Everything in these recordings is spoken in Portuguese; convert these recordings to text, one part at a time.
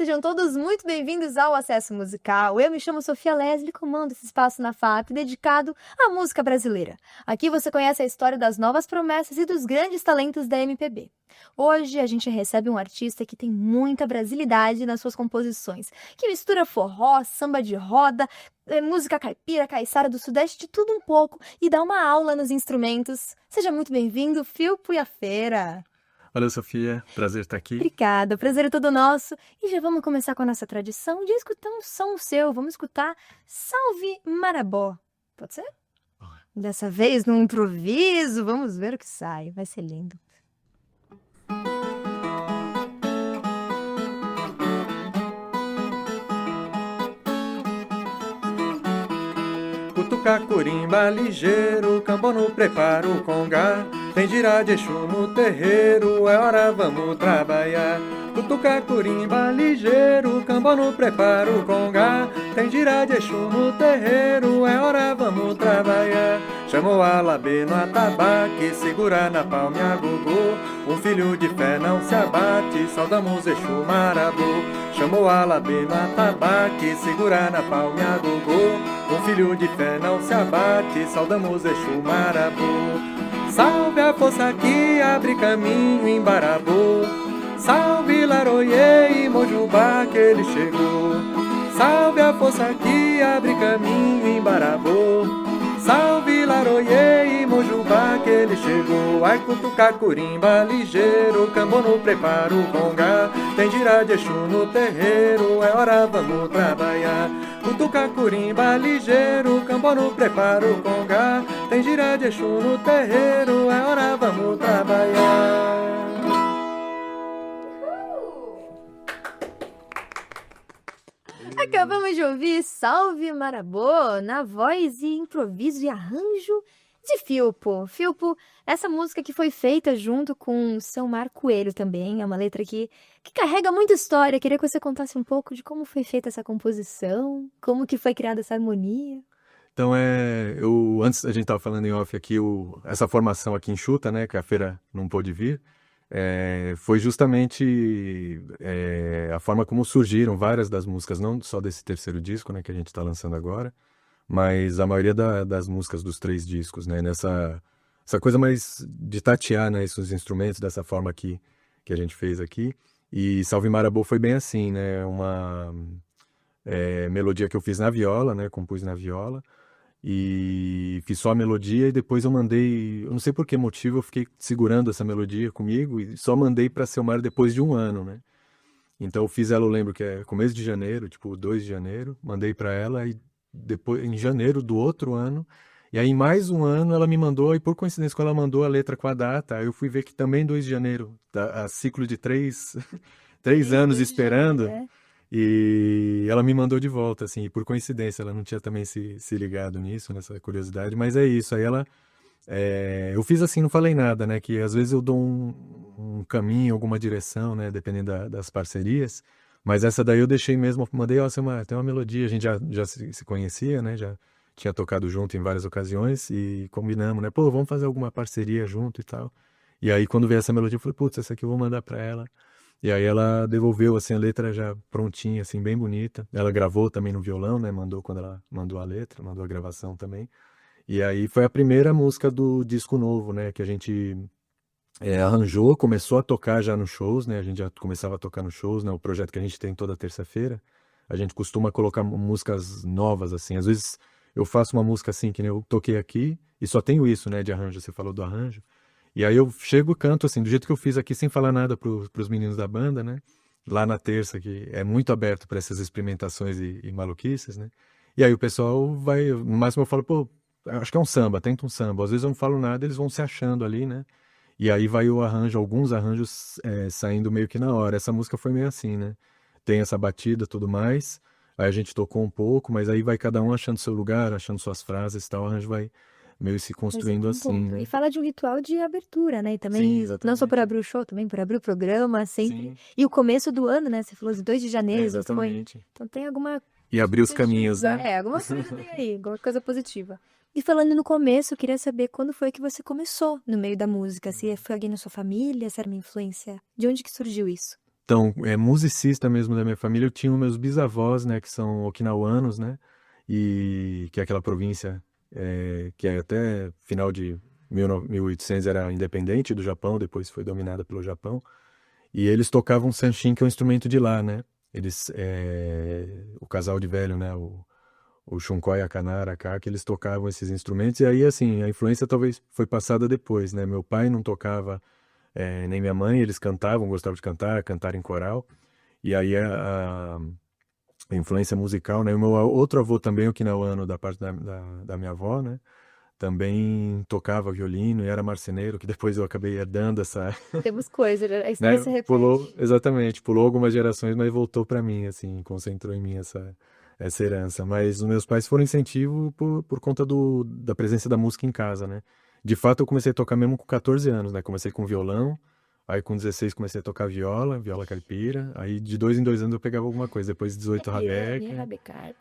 sejam todos muito bem-vindos ao Acesso Musical. Eu me chamo Sofia Leslie e comando esse espaço na FAP dedicado à música brasileira. Aqui você conhece a história das novas promessas e dos grandes talentos da MPB. Hoje a gente recebe um artista que tem muita brasilidade nas suas composições, que mistura forró, samba de roda, música caipira, caiçara do Sudeste, de tudo um pouco e dá uma aula nos instrumentos. Seja muito bem-vindo, Phil Puiafera. Olá, Sofia. Prazer estar aqui. Obrigada, o prazer é todo nosso. E já vamos começar com a nossa tradição de escutar um som seu. Vamos escutar Salve Marabó. Pode ser? Dessa vez no improviso. Vamos ver o que sai. Vai ser lindo. Cutuca, corimba, ligeiro, cambô no preparo, congá. Tem girá de Exu no terreiro, é hora, vamos trabalhar. Cutuca, corimba, ligeiro, cambô no preparo, congá. Tem girá de Exu no terreiro, é hora, vamos trabalhar. Chamou a labê no atabaque, segura na palma gogô. Um filho de fé não se abate, saudamos Exu Marabô. Chamou a labê no atabaque, segura na palma gogô. Um filho de fé não se abate, saudamos Exu Marabô. Salve a força que abre caminho em Barabô. Salve Laroiê e Mojubá que ele chegou. Salve a força que abre caminho em Barabô. Salve Laroiê e Mojubá que ele chegou. Ai cutuca, corimba, ligeiro, cambô no preparo, congá. Tem girá de Exu no terreiro, é hora, vamos trabalhar. Cutuca, corimba, ligeiro, cambô no preparo, congá. Tem girá de Exu no terreiro, é hora, vamos trabalhar. Acabamos de ouvir Salve Marabô na voz e improviso e arranjo de Filpo. Filpo, essa música que foi feita junto com São Marco Coelho também, é uma letra que carrega muita história. Queria que você contasse um pouco de como foi feita essa composição, como que foi criada essa harmonia. Então, antes a gente estava falando em off aqui, essa formação aqui enxuta, né, que a feira não pôde vir, foi justamente a forma como surgiram várias das músicas, não só desse terceiro disco, né, que a gente está lançando agora, mas a maioria das músicas dos 3 discos, né, essa coisa mais de tatear, né, esses instrumentos dessa forma que a gente fez aqui. E Salve Marabô foi bem assim, né, uma melodia que eu fiz na viola, né, compus na viola, e fiz só a melodia e depois eu mandei, eu não sei por que motivo, eu fiquei segurando essa melodia comigo e só mandei para Selmar depois de 1 ano, né? Então eu fiz ela, eu lembro que é começo de janeiro, tipo 2 de janeiro, mandei para ela e depois em janeiro do outro ano, e aí em mais 1 ano ela me mandou, e por coincidência quando ela mandou a letra com a data, aí eu fui ver que também 2 de janeiro, a ciclo de 3 3 anos esperando. E ela me mandou de volta, assim, e por coincidência, ela não tinha também se ligado nisso, nessa curiosidade, mas é isso, aí eu fiz assim, não falei nada, né, que às vezes eu dou um caminho, alguma direção, né, dependendo das parcerias, mas essa daí eu deixei mesmo, mandei, ó, tem uma melodia, a gente já se conhecia, né, já tinha tocado junto em várias ocasiões e combinamos, né, pô, vamos fazer alguma parceria junto e tal, e aí quando veio essa melodia eu falei, putz, essa aqui eu vou mandar pra ela. E aí ela devolveu, assim, a letra já prontinha, assim, bem bonita. Ela gravou também no violão, né? Mandou quando ela mandou a letra, mandou a gravação também. E aí foi a primeira música do disco novo, né? Que a gente arranjou, começou a tocar já nos shows, né? A gente já começava a tocar nos shows, né? O projeto que a gente tem toda terça-feira. A gente costuma colocar músicas novas, assim. Às vezes eu faço uma música assim, que nem eu toquei aqui, e só tenho isso, né? De arranjo, você falou do arranjo. E aí eu chego e canto assim, do jeito que eu fiz aqui, sem falar nada pros meninos da banda, né? Lá na terça, que é muito aberto para essas experimentações e maluquices, né? E aí o pessoal vai, no máximo eu falo, pô, acho que é um samba, tenta um samba. Às vezes eu não falo nada, eles vão se achando ali, né? E aí vai o arranjo, alguns arranjos saindo meio que na hora. Essa música foi meio assim, né? Tem essa batida, tudo mais. Aí a gente tocou um pouco, mas aí vai cada um achando seu lugar, achando suas frases e tal. O arranjo vai meio se construindo assim, E né? fala de um ritual de abertura, né? E Sim, também, não só por exatamente. abrir o show, também por abrir o programa, sempre. Sim, E o começo do ano, né? Você falou de 2 de janeiro, foi. exatamente. Então tem alguma E abrir os caminhos, né? alguma coisa tem aí, alguma coisa positiva. E falando no começo, eu queria saber quando foi que você começou no meio da música. Se foi alguém na sua família, se era uma influência. De onde que surgiu isso? Então, musicista mesmo da minha família, eu tinha os meus bisavós, né, que são okinawanos, né, e que é aquela província que até final de 1800 era independente do Japão, depois foi dominada pelo Japão, e eles tocavam sanshin, que é um instrumento de lá, né, o casal de velho, né, o Shunkoi e a Kanara cá, que eles tocavam esses instrumentos, e aí, assim, a influência talvez foi passada depois, né, meu pai não tocava, nem minha mãe, eles cantavam, gostavam de cantar em coral, e aí a influência musical, né? O meu outro avô também, o Kinauano, da parte da minha avó, né? Também tocava violino e era marceneiro, que depois eu acabei herdando essa, Temos coisa, a né? história se Pulou, repete. exatamente, pulou algumas gerações, mas voltou para mim, assim, concentrou em mim essa herança. Mas os meus pais foram incentivo por conta da presença da música em casa, né? De fato, eu comecei a tocar mesmo com 14 anos, né? Comecei com violão, aí com 16 comecei a tocar viola caipira, aí de 2 em 2 anos eu pegava alguma coisa, depois de 18 Minha rabeca. rabecar.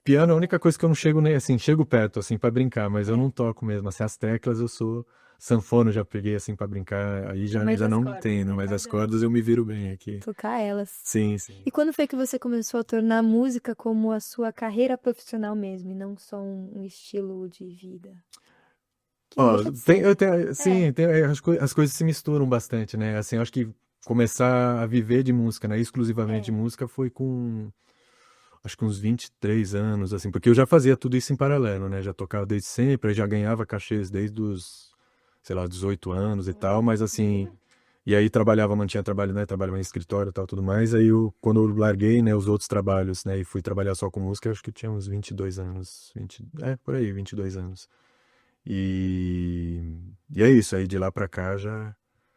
Piano é a única coisa que eu não chego nem assim, chego perto assim para brincar, mas eu É, não toco mesmo, assim, as teclas eu sou sanfona, já peguei assim para brincar, aí já mas já as não cordas, entendo, né? mas as Cada um. cordas eu me viro bem aqui. Tocar elas. Sim, sim. E quando foi que você começou a tornar a música como a sua carreira profissional mesmo, e não só um estilo de vida? Que não Ó, deixa de ser, eu né? tenho, É. sim, as coisas se misturam bastante, né? Assim, eu acho que começar a viver de música, né, exclusivamente de É. música foi com acho que uns 23 anos, assim, porque eu já fazia tudo isso em paralelo, né? Já tocava desde sempre, aí já ganhava cachês desde os, sei lá, 18 anos e tal, Olha, mas assim, viu? e aí trabalhava, mantinha trabalho, né? Trabalhava em escritório e tal, tudo mais. Aí quando eu larguei, né, os outros trabalhos, né, e fui trabalhar só com música, eu acho que eu tinha uns 22 anos, por aí, 22 anos. E, e é isso, aí de lá pra cá já.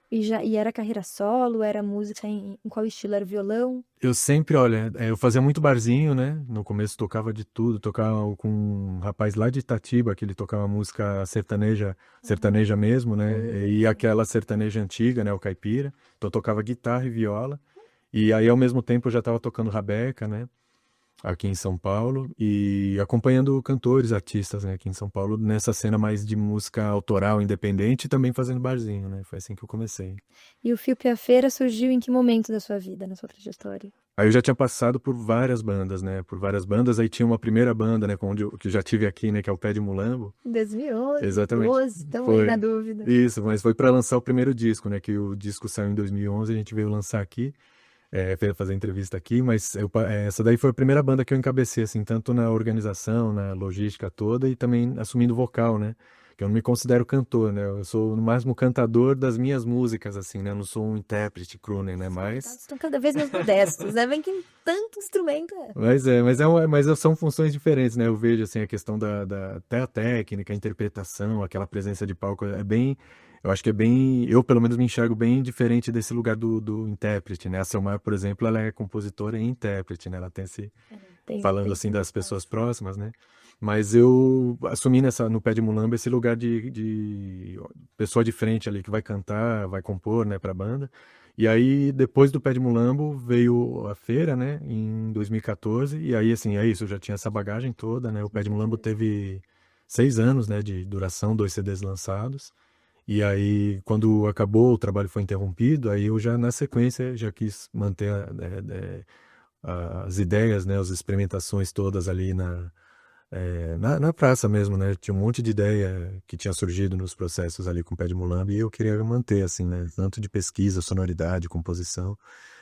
E era carreira solo, era música em qual estilo? Era violão? Eu sempre, olha, eu fazia muito barzinho, né? No começo tocava de tudo, tocava com um rapaz lá de Itatiba, que ele tocava música sertaneja, sertaneja mesmo, né? E aquela sertaneja antiga, né? O caipira. Então eu tocava guitarra e viola. E aí, ao mesmo tempo, eu já estava tocando rabeca, né? Aqui em São Paulo. E acompanhando cantores, artistas, né? Aqui em São Paulo, nessa cena mais de música autoral, independente, e também fazendo barzinho, né? Foi assim que eu comecei. E o Fio Piafeira surgiu em que momento da sua vida, na sua trajetória? Aí eu já tinha passado por várias bandas, né? Por várias bandas. Aí tinha uma primeira banda, né? Que eu já tive aqui, né? Que é o Pé de Mulambo. 2011, Exatamente. 12, estamos aí na Foi. dúvida. Isso, mas foi para lançar o primeiro disco, né? Que o disco saiu em 2011, a gente veio lançar aqui, veio fazer entrevista aqui, mas essa daí foi a primeira banda que eu encabecei, assim, tanto na organização, na logística toda e também assumindo vocal, né? Que eu não me considero cantor, né? Eu sou no máximo cantador das minhas músicas, assim, né? Eu não sou um intérprete, crooner, né? Os Mas convidados estão cada vez mais modestos, né? Vem que tanto instrumento é. São funções diferentes, né? Eu vejo assim a questão até a técnica, a interpretação, aquela presença de palco eu acho que é bem, eu pelo menos me enxergo bem diferente desse lugar do intérprete, né? A Selmar, por exemplo, ela é compositora e intérprete, né? Ela tem esse, falando Tem assim esse das papel. pessoas próximas, né? Mas eu assumi no Pé de Mulamba esse lugar de pessoa de frente ali que vai cantar, vai compor, né, para banda. E aí depois do Pé de Mulambo veio a feira, né, em 2014. E aí assim, é isso, eu já tinha essa bagagem toda, né? O Pé de Mulambo teve 6 anos, né, de duração, 2 CDs lançados. E aí, quando acabou, o trabalho foi interrompido, aí eu já, na sequência, já quis manter as ideias, né, as experimentações todas ali na praça mesmo, né? Tinha um monte de ideia que tinha surgido nos processos ali com o Pé de Mulambo e eu queria manter, assim, né? Tanto de pesquisa, sonoridade, composição.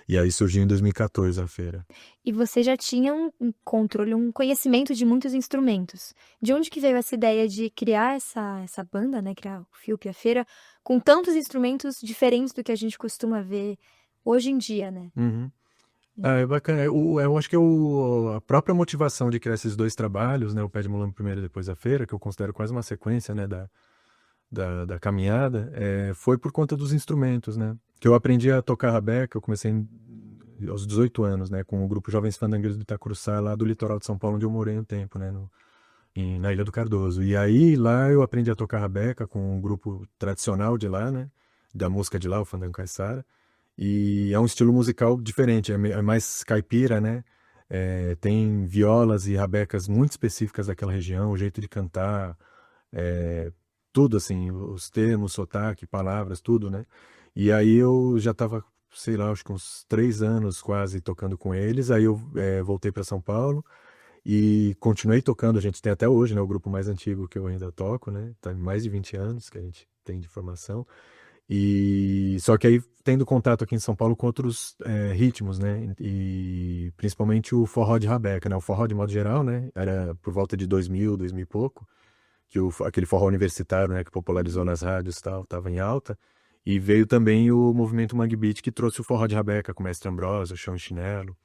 E aí surgiu em 2014 a feira. E você já tinha um controle, um conhecimento de muitos instrumentos. De onde que veio essa ideia de criar essa banda, né? Criar o Fio Piafeira, com tantos instrumentos diferentes do que a gente costuma ver hoje em dia, né? Uhum. Ah, é bacana. Eu acho que a própria motivação de criar esses dois trabalhos, né? O Pé de Mulambo primeiro e depois a feira, que eu considero quase uma sequência, né? Da caminhada, foi por conta dos instrumentos, né? Que eu aprendi a tocar rabeca, eu comecei aos 18 anos, né? Com o grupo Jovens Fandangueiros do Itacuruçá, lá do litoral de São Paulo, onde eu morei um tempo, né? Na Ilha do Cardoso. E aí, lá eu aprendi a tocar rabeca com um grupo tradicional de lá, né? Da música de lá, o Fandango Caiçara. E é um estilo musical diferente, é mais caipira, né? Tem violas e rabecas muito específicas daquela região, o jeito de cantar, é, tudo assim, os termos, sotaque, palavras, tudo, né? E aí eu já estava sei lá, acho que uns 3 anos quase tocando com eles. Aí eu voltei para São Paulo e continuei tocando. A gente tem até hoje, né, o grupo mais antigo que eu ainda toco, né? Tá em mais de 20 anos que a gente tem de formação. E só que aí tendo contato aqui em São Paulo com outros ritmos, né? E principalmente o forró de rabeca, né? O forró de modo geral, né? Era por volta de 2000, 2000 e pouco, que aquele forró universitário, né? Que popularizou nas rádios e tal, tava em alta. E veio também o movimento Mangue Beat que trouxe o forró de rabeca com o Mestre Ambrósio, o Chão e Chinelo.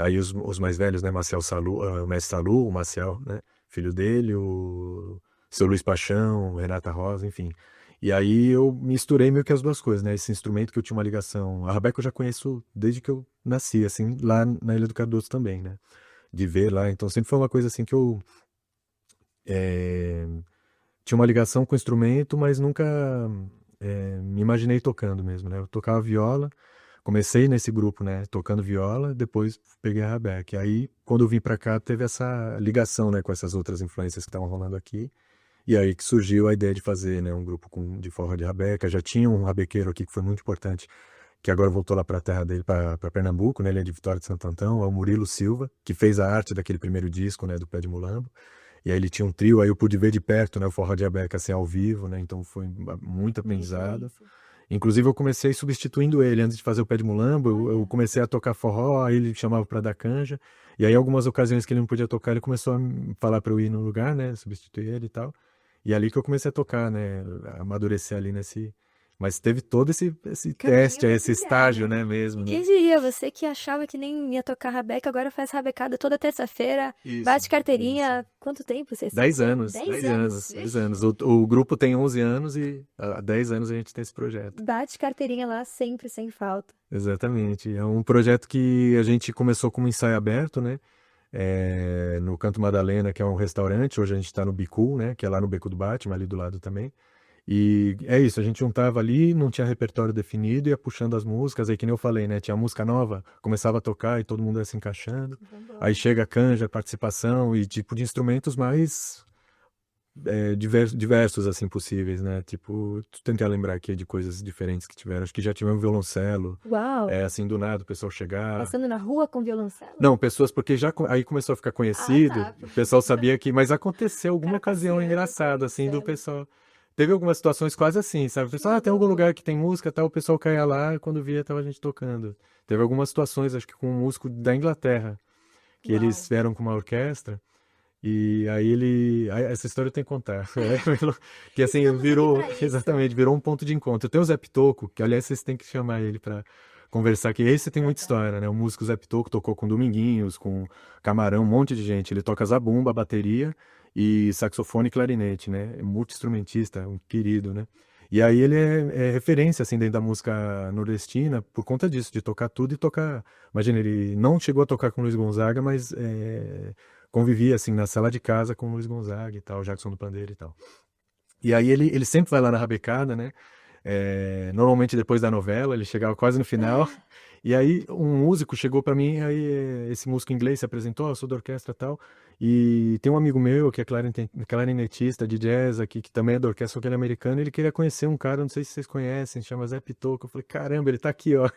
Aí os mais velhos, né? Marcel Salu, o Mestre Salu, o Marcel, né? Filho dele, o Seu Luiz Paixão, Renata Rosa, enfim. E aí eu misturei meio que as duas coisas, né? Esse instrumento que eu tinha uma ligação. A rabeca eu já conheço desde que eu nasci, assim, lá na Ilha do Cardoso também, né? De ver lá. Então sempre foi uma coisa assim que eu eh, tinha uma ligação com o instrumento, mas nunca me imaginei tocando mesmo, né? Eu tocava viola, comecei nesse grupo, né? Tocando viola, depois peguei a rabeca. E aí, quando eu vim pra cá, teve essa ligação, né? Com essas outras influências que estavam rolando aqui. E aí que surgiu a ideia de fazer, né, um grupo de forró de rabeca. Já tinha um rabequeiro aqui que foi muito importante, que agora voltou lá para a terra dele, para Pernambuco, né? Ele é de Vitória de Santo Antão, é o Murilo Silva, que fez a arte daquele primeiro disco, né, do Pé de Mulambo. E aí ele tinha um trio, aí eu pude ver de perto, né, o forró de rabeca assim ao vivo, né? Então foi muito aprendizado. Inclusive eu comecei substituindo ele antes de fazer o Pé de Mulambo, eu comecei a tocar forró, aí ele chamava para dar canja. E aí algumas ocasiões que ele não podia tocar, ele começou a me falar para eu ir no lugar, né, substituir ele e tal. E ali que eu comecei a tocar, né? A amadurecer ali nesse. Mas teve todo esse Caminho teste, esse da estágio, trilhada. né? Mesmo, E né? quem diria, você que achava que nem ia tocar rabeca, agora faz rabecada toda terça-feira, Isso, bate isso. carteirinha. Quanto tempo vocês estão? 10 anos, 10 10 anos. anos, 10 Vixe. anos. O grupo tem 11 anos e há 10 anos a gente tem esse projeto. Bate carteirinha lá sempre, sem falta. Exatamente. É um projeto que a gente começou como ensaio aberto, né? No Canto Madalena, que é um restaurante. Hoje a gente está no Bicu, né? Que é lá no Beco do Batman, ali do lado também. E é isso, a gente juntava ali, não tinha repertório definido, ia puxando as músicas, aí que nem eu falei, né? Tinha música nova, começava a tocar e todo mundo ia se encaixando. Aí Vambora. chega a canja, participação e tipo de instrumentos mais diversos, assim, possíveis, né? Tipo, tentar lembrar aqui de coisas diferentes que tiveram. Acho que já tivemos violoncelo, Uau! assim, do nada, o pessoal chegar. Passando na rua com violoncelo? Não, pessoas, porque já aí começou a ficar Ah, conhecido, tá. o pessoal sabia que, mas aconteceu O alguma cara ocasião passeando com engraçada, assim, do violoncelo. pessoal. Teve algumas situações quase assim, sabe? O pessoal, tem algum lugar que tem música, tal, o pessoal caía lá, e quando via, tava a gente tocando. Teve algumas situações, acho que com um músico da Inglaterra, que eles Uau! vieram com uma orquestra, e aí essa história eu tenho que contar. Que assim, Estamos aqui virou, pra isso. exatamente, virou um ponto de encontro. Tem o Zé Pitoco, que aliás vocês têm que chamar ele pra conversar, que esse tem muita Verdade. história, né? O músico Zé Pitoco tocou com Dominguinhos, com Camarão, um monte de gente. Ele toca zabumba, bateria e saxofone e clarinete, né? É multi-instrumentista, um querido, né? E aí ele é referência, assim, dentro da música nordestina por conta disso, de tocar tudo e tocar. Imagina, ele não chegou a tocar com Luiz Gonzaga, mas convivia, assim, na sala de casa com Luiz Gonzaga e tal, Jackson do Pandeiro e tal. E aí ele sempre vai lá na rabecada, né? Normalmente depois da novela, ele chegava quase no final. E aí um músico chegou pra mim, aí esse músico inglês se apresentou, eu sou da orquestra e tal. E tem um amigo meu que é clarinetista de jazz aqui, que também é da orquestra, só que ele é americano, ele queria conhecer um cara, não sei se vocês conhecem, chama Zé Pitoco. Eu falei, caramba, ele tá aqui, ó.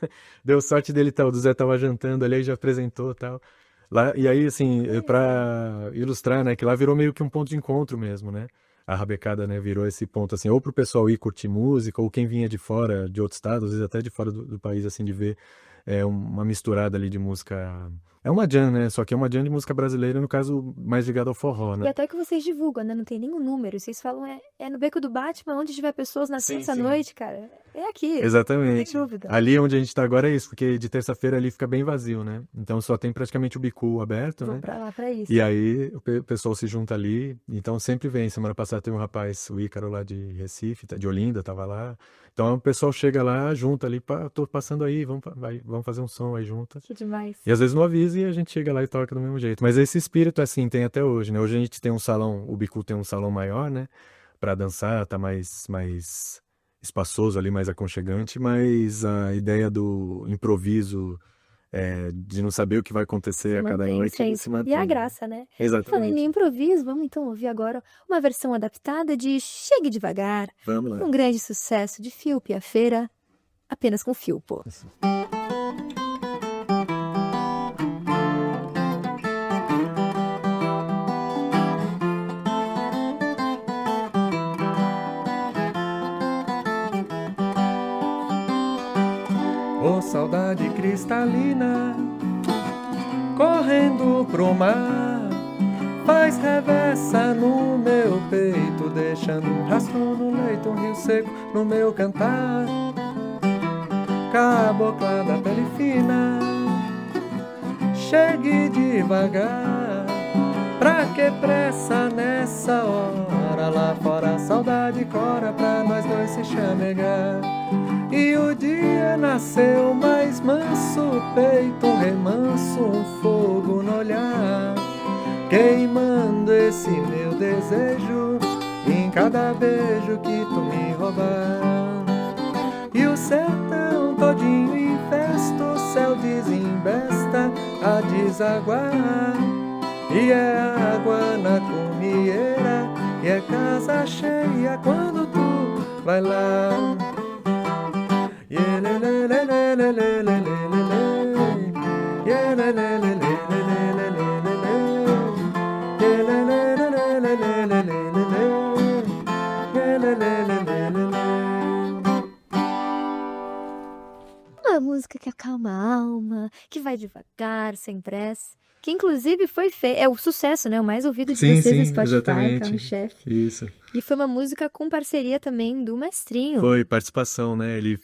Deu sorte dele, tal. O Zé tava jantando ali, aí já apresentou e tal. Lá, e aí, assim, Legal. pra ilustrar, né, que lá virou meio que um ponto de encontro mesmo, né? A rabecada, né, virou esse ponto, assim, ou pro pessoal ir curtir música, ou quem vinha de fora, de outros estados, às vezes até de fora do país, assim, de ver uma misturada ali de música. É uma jam, né? Só que é uma jam de música brasileira, no caso, mais ligada ao forró, E né? até que vocês divulgam, né? Não tem nenhum número. Vocês falam, é no Beco do Batman, onde tiver pessoas na Sim, sim. terça-noite, cara. É aqui, não tem Exatamente. dúvida. Ali onde a gente tá agora é isso, porque de terça-feira ali fica bem vazio, né? Então só tem praticamente o bicu aberto, Vou né? pra lá pra isso. E aí o pessoal se junta ali, então sempre vem. Semana passada tem um rapaz, o Ícaro lá de Recife, de Olinda, tava lá. Então o pessoal chega lá, junta ali, pá, tô passando aí, vamos fazer um som aí junto. Que demais. E às vezes não avisa e a gente chega lá e toca do mesmo jeito. Mas esse espírito, assim, tem até hoje, né? Hoje a gente tem um salão, o Bicu tem um salão maior, né? Pra dançar, tá mais espaçoso ali, mais aconchegante, mas a ideia do improviso, de não saber o que vai Se acontecer a cada mantém noite, sempre. se E a mantém. graça, né? E falando em Exatamente. improviso, vamos então ouvir agora uma versão adaptada de Chegue Devagar, Vamos lá. um grande sucesso de Fio Piafeira. apenas com fio, pô. Ô saudade cristalina, correndo pro mar, faz reversa no meu peito, deixando um rastro no leito, um rio seco no meu cantar. Cabocla da pele fina, chegue devagar, pra que pressa nessa hora? Lá fora a saudade cora pra nós dois se chamegar. E o dia nasceu mais manso, o peito um remanso, um fogo no olhar, queimando esse meu desejo em cada beijo que tu me roubar. E o sertão todinho em festa, o céu desembesta a desaguar. E é água na cumieira, e é casa cheia quando tu vai lá. Uma música que acalma a alma, que vai devagar, sem pressa. Que inclusive foi é o sucesso, né? O mais ouvido de Sim, vocês no sim, Spotify, exatamente. Carro-Chefe. Isso. E foi uma música com parceria também do Mestrinho. Foi participação, né? Ele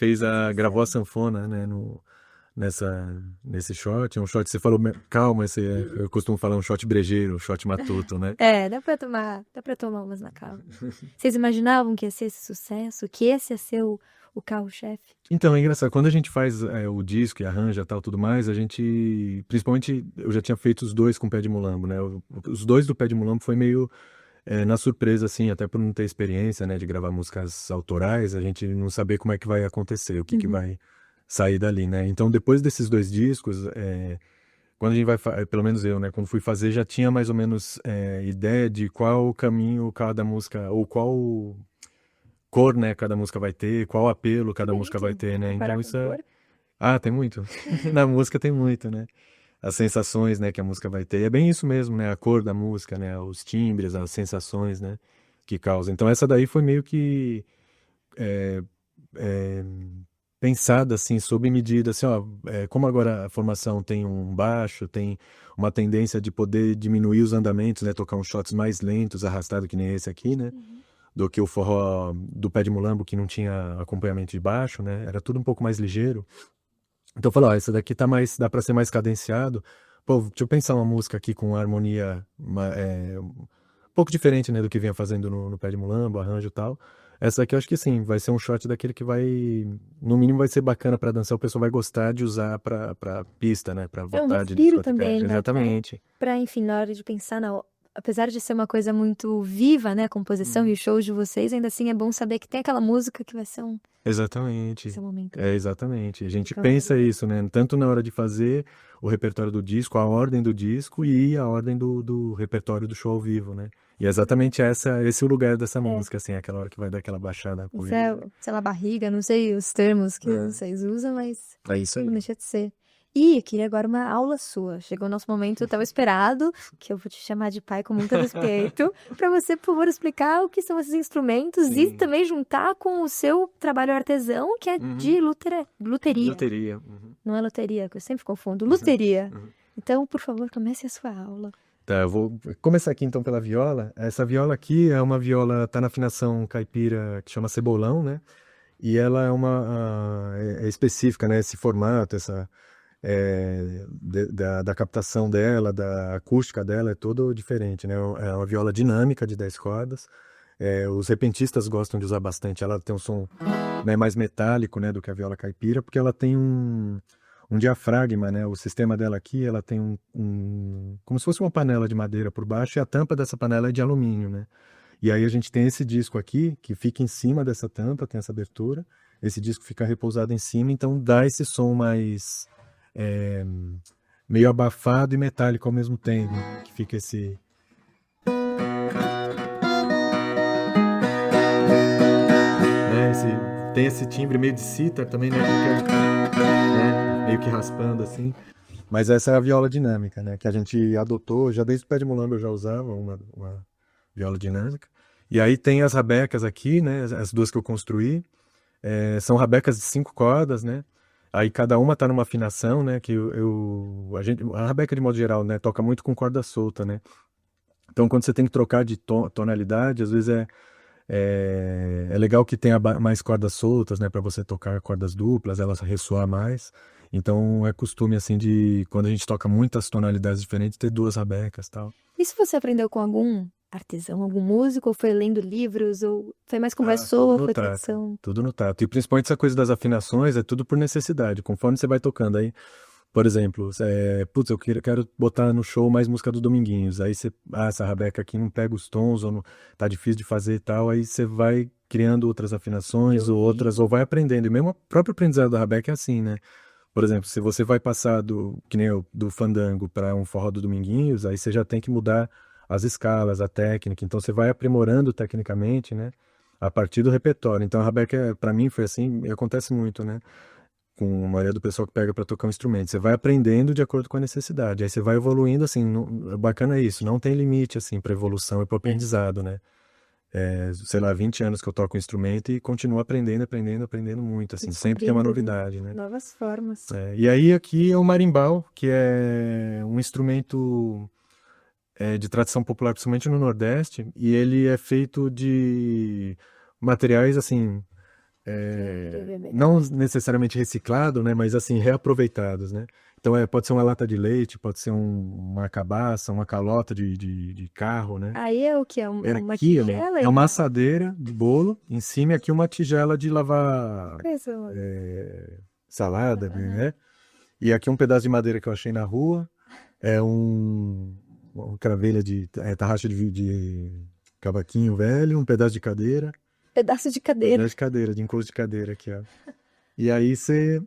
gravou a sanfona, né? Nesse shot. É um shot, você falou, calma, eu costumo falar um shot brejeiro, um shot matuto, né? Dá pra tomar umas na calma. Vocês imaginavam que ia ser esse sucesso? Que esse ia ser o carro-chefe? Então, é engraçado, quando a gente faz o disco e arranja tal, tudo mais, principalmente, eu já tinha feito os dois com o Pé de Mulambo, né? Os dois do Pé de Mulambo foi meio na surpresa, assim, até por não ter experiência, né, de gravar músicas autorais, a gente não saber como é que vai acontecer, o que vai sair dali, né? Então, depois desses dois discos, quando a gente pelo menos eu, né, quando fui fazer, já tinha mais ou menos ideia de qual caminho cada música, ou qual cor, né, cada música vai ter, qual apelo cada música vai ter, né? Então isso tem muito. Na música tem muito, né? As sensações, né, que a música vai ter. E é bem isso mesmo, né? A cor da música, né? Os timbres, as sensações, né? Que causa. Então essa daí foi meio que pensada, assim, sob medida, assim, ó, como agora a formação tem um baixo, tem uma tendência de poder diminuir os andamentos, né? Tocar uns shots mais lentos, arrastado que nem esse aqui, né? Do que o forró do Pé de Mulambo, que não tinha acompanhamento de baixo, né? Era tudo um pouco mais ligeiro. Então eu falei, ó, essa daqui dá pra ser mais cadenciado. Pô, deixa eu pensar uma música aqui com harmonia um pouco diferente, né, do que vinha fazendo no Pé de Mulambo, arranjo e tal. Essa daqui eu acho que sim, vai ser um shot daquele que no mínimo vai ser bacana pra dançar, o pessoal vai gostar de usar pra pista, né, pra É um vontade de respiro discoteca. também, né? Exatamente. Pra, enfim, na hora de pensar apesar de ser uma coisa muito viva, né, a composição e os shows de vocês, ainda assim é bom saber que tem aquela música que vai ser Exatamente. esse momento. Exatamente. A gente Então, pensa isso, né? Tanto na hora de fazer o repertório do disco, a ordem do disco e a ordem do repertório do show ao vivo, né? E é exatamente esse o lugar dessa música, assim, aquela hora que vai dar aquela baixada. Isso é, sei lá, barriga, não sei os termos que vocês usam, mas É isso aí. não deixa de ser. E eu queria agora uma aula sua. Chegou o nosso momento tão esperado, que eu vou te chamar de pai com muito respeito, para você, por favor, explicar o que são esses instrumentos e também juntar com o seu trabalho artesão, que é de luteria. Luteria. Não é loteria, que eu sempre confundo. Luteria. Então, por favor, comece a sua aula. Tá, eu vou começar aqui então pela viola. Essa viola aqui é uma viola, tá na afinação caipira, que chama cebolão, né? E ela é específica, né? Esse formato, da captação dela, da acústica dela, é todo diferente, né? É uma viola dinâmica de 10 cordas. Os repentistas gostam de usar bastante. Ela tem um som, né, mais metálico, né, do que a viola caipira, porque ela tem um diafragma, né? O sistema dela aqui, ela tem como se fosse uma panela de madeira por baixo, e a tampa dessa panela é de alumínio, né? E aí a gente tem esse disco aqui, que fica em cima dessa tampa, tem essa abertura. Esse disco fica repousado em cima, então dá esse som mais meio abafado e metálico ao mesmo tempo, que fica esse tem esse timbre meio de cítara também, né? Né, meio que raspando assim. Mas essa é a viola dinâmica, né? Que a gente adotou, já desde o pé de mulambo eu já usava uma viola dinâmica. E aí tem as rabecas aqui, né? As duas que eu construí. São rabecas de 5 cordas, né? Aí cada uma tá numa afinação, né? Que a rabeca de modo geral, né? Toca muito com corda solta, né? Então quando você tem que trocar de tonalidade, às vezes é legal que tenha mais cordas soltas, né? Para você tocar cordas duplas, elas ressoar mais. Então é costume assim de quando a gente toca muitas tonalidades diferentes ter duas rabecas, tal. Isso você aprendeu com algum artesão, algum músico, ou foi lendo livros, ou foi mais conversa Tudo sua, no foi tato, tradição? tudo no tato. E principalmente essa coisa das afinações é tudo por necessidade, conforme você vai tocando. Aí, por exemplo, putz, eu quero botar no show mais música do Dominguinhos. Aí você, essa rabeca aqui não pega os tons, ou não, tá difícil de fazer e tal. Aí você vai criando outras afinações, ou outras, ou vai aprendendo. E mesmo o próprio aprendizado da rabeca é assim, né? Por exemplo, se você vai passar que nem eu, do fandango para um forró do Dominguinhos, aí você já tem que mudar as escalas, a técnica. Então você vai aprimorando tecnicamente, né? A partir do repertório. Então a rabeca, para mim, foi assim, e acontece muito, né? Com a maioria do pessoal que pega para tocar um instrumento. Você vai aprendendo de acordo com a necessidade. Aí você vai evoluindo, assim, bacana é isso, não tem limite, assim, para evolução e para aprendizado, né? Sei lá, 20 anos que eu toco um instrumento e continuo aprendendo, aprendendo, aprendendo muito, assim, sempre tem uma Descobrindo, né? novidade, né? Novas formas. E aí aqui é o marimbau, que é um instrumento de tradição popular, principalmente no Nordeste, e ele é feito de materiais, assim, não necessariamente reciclado, né, mas assim, reaproveitados, né? Então pode ser uma lata de leite, pode ser uma cabaça, uma calota de carro, né? Aí é o que? É uma Aqui tigela? é uma assadeira de bolo, em cima e aqui uma tigela de lavar Coisa. salada, né? E aqui um pedaço de madeira que eu achei na rua, uma cravelha tarraxa de cavaquinho velho, um pedaço de cadeira. Pedaço de cadeira. Pedaço de cadeira, de encosto de cadeira aqui, ó. E aí você...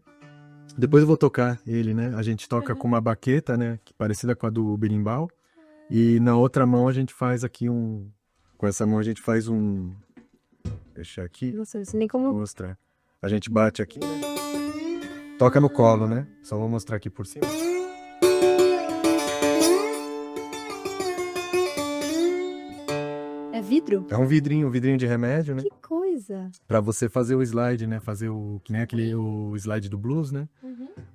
Depois eu vou tocar ele, né? A gente toca com uma baqueta, né? Parecida com a do berimbau. E na outra mão a gente faz aqui Com essa mão a gente faz um... Deixa aqui. Nossa, não sei nem Vou como. mostrar. A gente bate aqui, né? Toca no colo, né? Só vou mostrar aqui por cima. É vidro? É um vidrinho de remédio, né? Que coisa. Pra você fazer o slide, né? Fazer que nem o slide do blues, né?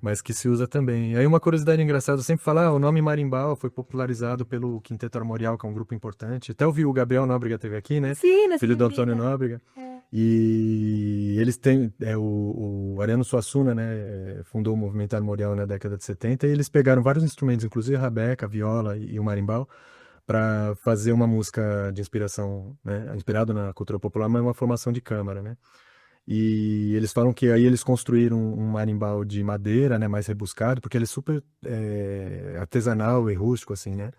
Mas que se usa também. E aí uma curiosidade engraçada, eu sempre falo, o nome marimbau foi popularizado pelo Quinteto Armorial, que é um grupo importante. Até ouvi o Gabriel Nóbrega teve aqui, né? Sim, nessa Filho do entrevista. Antônio Nóbrega. E eles têm, o Ariano Suassuna, né? Fundou o movimento armorial na década de 70 e eles pegaram vários instrumentos, inclusive a rabeca, a viola e o marimbau, para fazer uma música de inspiração, né? Inspirado na cultura popular, mas uma formação de câmara, né? E eles falam que aí eles construíram um marimbau de madeira, né, mais rebuscado, porque ele é super artesanal e rústico, assim, né?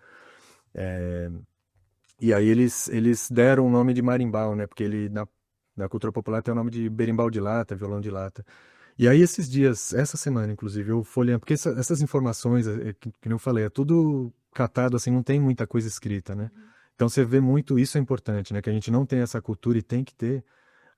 E aí eles deram o nome de marimbau, né? Porque ele na cultura popular tem o nome de berimbau de lata, violão de lata. E aí esses dias, essa semana inclusive, eu folheando, porque essas informações, que eu falei, é tudo catado, assim, não tem muita coisa escrita, né? Então você vê muito, isso é importante, né? Que a gente não tem essa cultura e tem que ter.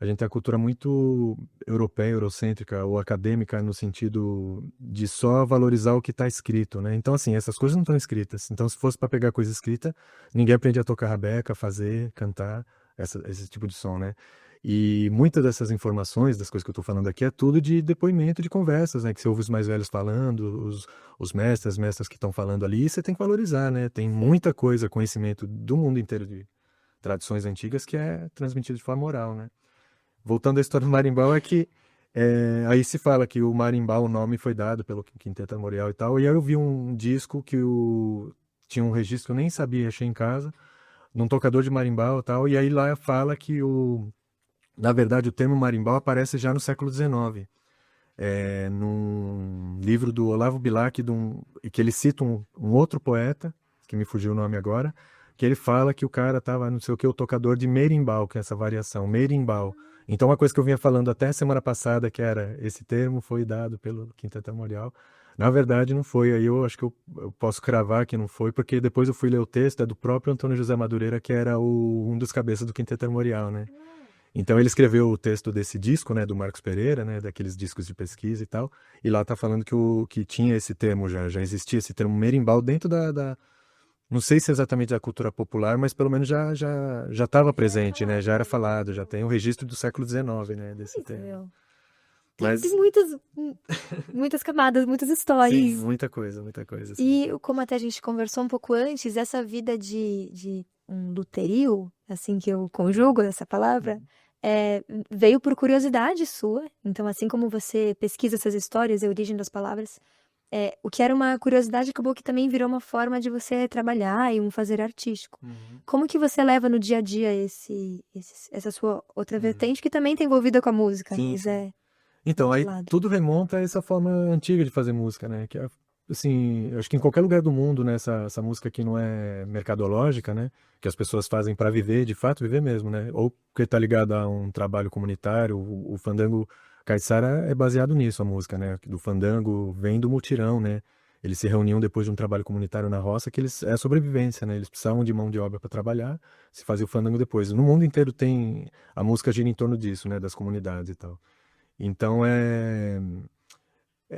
A gente tem a cultura muito europeia, eurocêntrica ou acadêmica no sentido de só valorizar o que está escrito, né? Então, assim, essas coisas não estão escritas. Então, se fosse para pegar coisa escrita, ninguém aprendia a tocar rabeca, fazer, cantar, esse tipo de som, né? E muitas dessas informações, das coisas que eu estou falando aqui, é tudo de depoimento, de conversas, né? Que você ouve os mais velhos falando, os mestres, as mestras que estão falando ali, e você tem que valorizar, né? Tem muita coisa, conhecimento do mundo inteiro de tradições antigas que é transmitido de forma oral, né? Voltando à história do marimbau, é que aí se fala que o marimbau, o nome foi dado pelo Quinteto Armorial e tal, e aí eu vi um disco que tinha um registro que eu nem sabia, achei em casa, num tocador de marimbau e tal, e aí lá fala que na verdade o termo marimbau aparece já no século XIX, num livro do Olavo Bilac, que ele cita um outro poeta, que me fugiu o nome agora, que ele fala que o cara tava, não sei o que, o tocador de merimbau, que é essa variação, merimbau. Então, uma coisa que eu vinha falando até semana passada, que era esse termo foi dado pelo Quinteto Armorial. Na verdade, não foi. Aí eu acho que eu posso cravar que não foi, porque depois eu fui ler o texto, é do próprio Antônio José Madureira, que era um dos cabeças do Quinteto Armorial, né? Então ele escreveu o texto desse disco, né, do Marcos Pereira, né, daqueles discos de pesquisa e tal, e lá tá falando que tinha esse termo, já existia esse termo marimbau dentro não sei se é exatamente da cultura popular, mas pelo menos já estava presente, né, já era falado, já tem o registro do século XIX, né, desse termo. Meu. Tem Mas, muitas camadas, muitas sim, histórias. muita coisa, assim. E como até a gente conversou um pouco antes, essa vida de um luterio, assim que eu conjugo essa palavra, veio por curiosidade sua. Então, assim como você pesquisa essas histórias, a origem das palavras, o que era uma curiosidade acabou que também virou uma forma de você trabalhar e um fazer artístico. Uhum. Como que você leva no dia a dia essa sua outra vertente que também está envolvida com a música, Sim, mas sim. Então, outro aí lado? tudo remonta a essa forma antiga de fazer música, né? Que é, assim, eu acho que em qualquer lugar do mundo, né? Essa música que não é mercadológica, né? Que as pessoas fazem para viver, de fato, viver mesmo, né? Ou porque tá ligado a um trabalho comunitário, o fandango caiçara é baseado nisso, a música, né? Do fandango vem do mutirão, né? Eles se reuniam depois de um trabalho comunitário na roça, que é sobrevivência, né? Eles precisavam de mão de obra para trabalhar, se fazia o fandango depois. No mundo inteiro tem a música gira em torno disso, né? Das comunidades e tal. Então é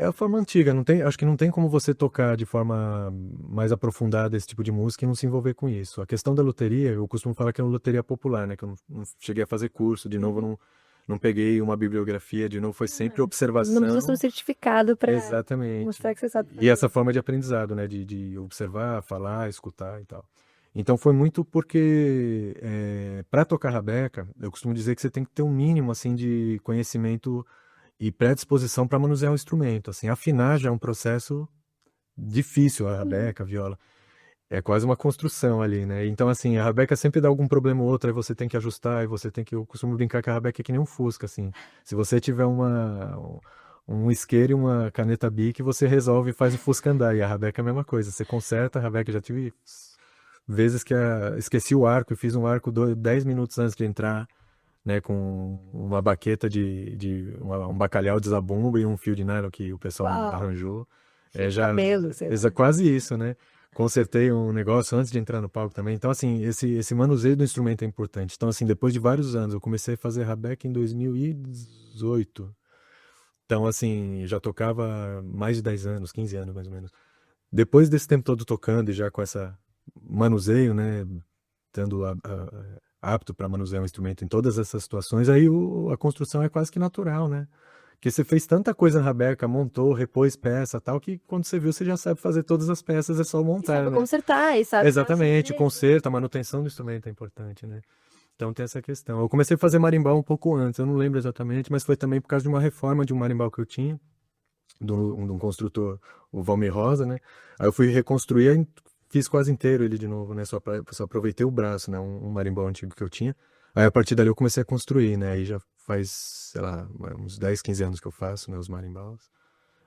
a forma antiga, não tem, acho que não tem como você tocar de forma mais aprofundada esse tipo de música e não se envolver com isso. A questão da loteria, eu costumo falar que é uma loteria popular, né? Que eu não cheguei a fazer curso, de novo, eu não peguei uma bibliografia, de novo, foi sempre Não precisa ser um observação. certificado para Exatamente. mostrar que você sabe E essa fazer. forma de aprendizado, né? De observar, falar, escutar e tal. Então foi muito porque para tocar rabeca, eu costumo dizer que você tem que ter um mínimo assim de conhecimento e predisposição para manusear o instrumento. Assim, afinar já é um processo difícil, a rabeca, a viola. É quase uma construção ali, né? Então, assim, a rabeca sempre dá algum problema ou outro, aí você tem que ajustar, eu costumo brincar que a rabeca é que nem um Fusca, assim. Se você tiver um isqueiro e uma caneta Bic, você resolve e faz o Fusca andar. E a rabeca é a mesma coisa. Você conserta a rabeca. Já tive vezes que esqueci o arco e fiz um arco 10 minutos antes de entrar, né, com uma baqueta um bacalhau de zabumba e um fio de nylon que o pessoal Uau! arranjou. Fio de Já cabelo, sei lá. quase isso, né? Consertei um negócio antes de entrar no palco também. Então, assim, esse manuseio do instrumento é importante. Então, assim, depois de vários anos, eu comecei a fazer rabeca em 2018. Então, assim, já tocava mais de 10 anos, 15 anos mais ou menos. Depois desse tempo todo tocando e já com essa manuseio, né, estando apto para manusear um instrumento em todas essas situações, aí a construção é quase que natural, né? Porque você fez tanta coisa na rabeca, montou, repôs peça, tal, que quando você viu, você já sabe fazer todas as peças, é só E sabe montar, né? consertar, e sabe Exatamente, o fazer. conserto, a manutenção do instrumento é importante, né? Então tem essa questão. Eu comecei a fazer marimbau um pouco antes, eu não lembro exatamente, mas foi também por causa de uma reforma de um marimbau que eu tinha, de um construtor, o Valmir Rosa, né? Aí eu fui reconstruir, aí fiz quase inteiro ele de novo, né? Só aproveitei o braço, né? Um marimbau antigo que eu tinha. Aí a partir dali eu comecei a construir, né? Aí já faz, sei lá, uns 10, 15 anos que eu faço, né? Os marimbaus.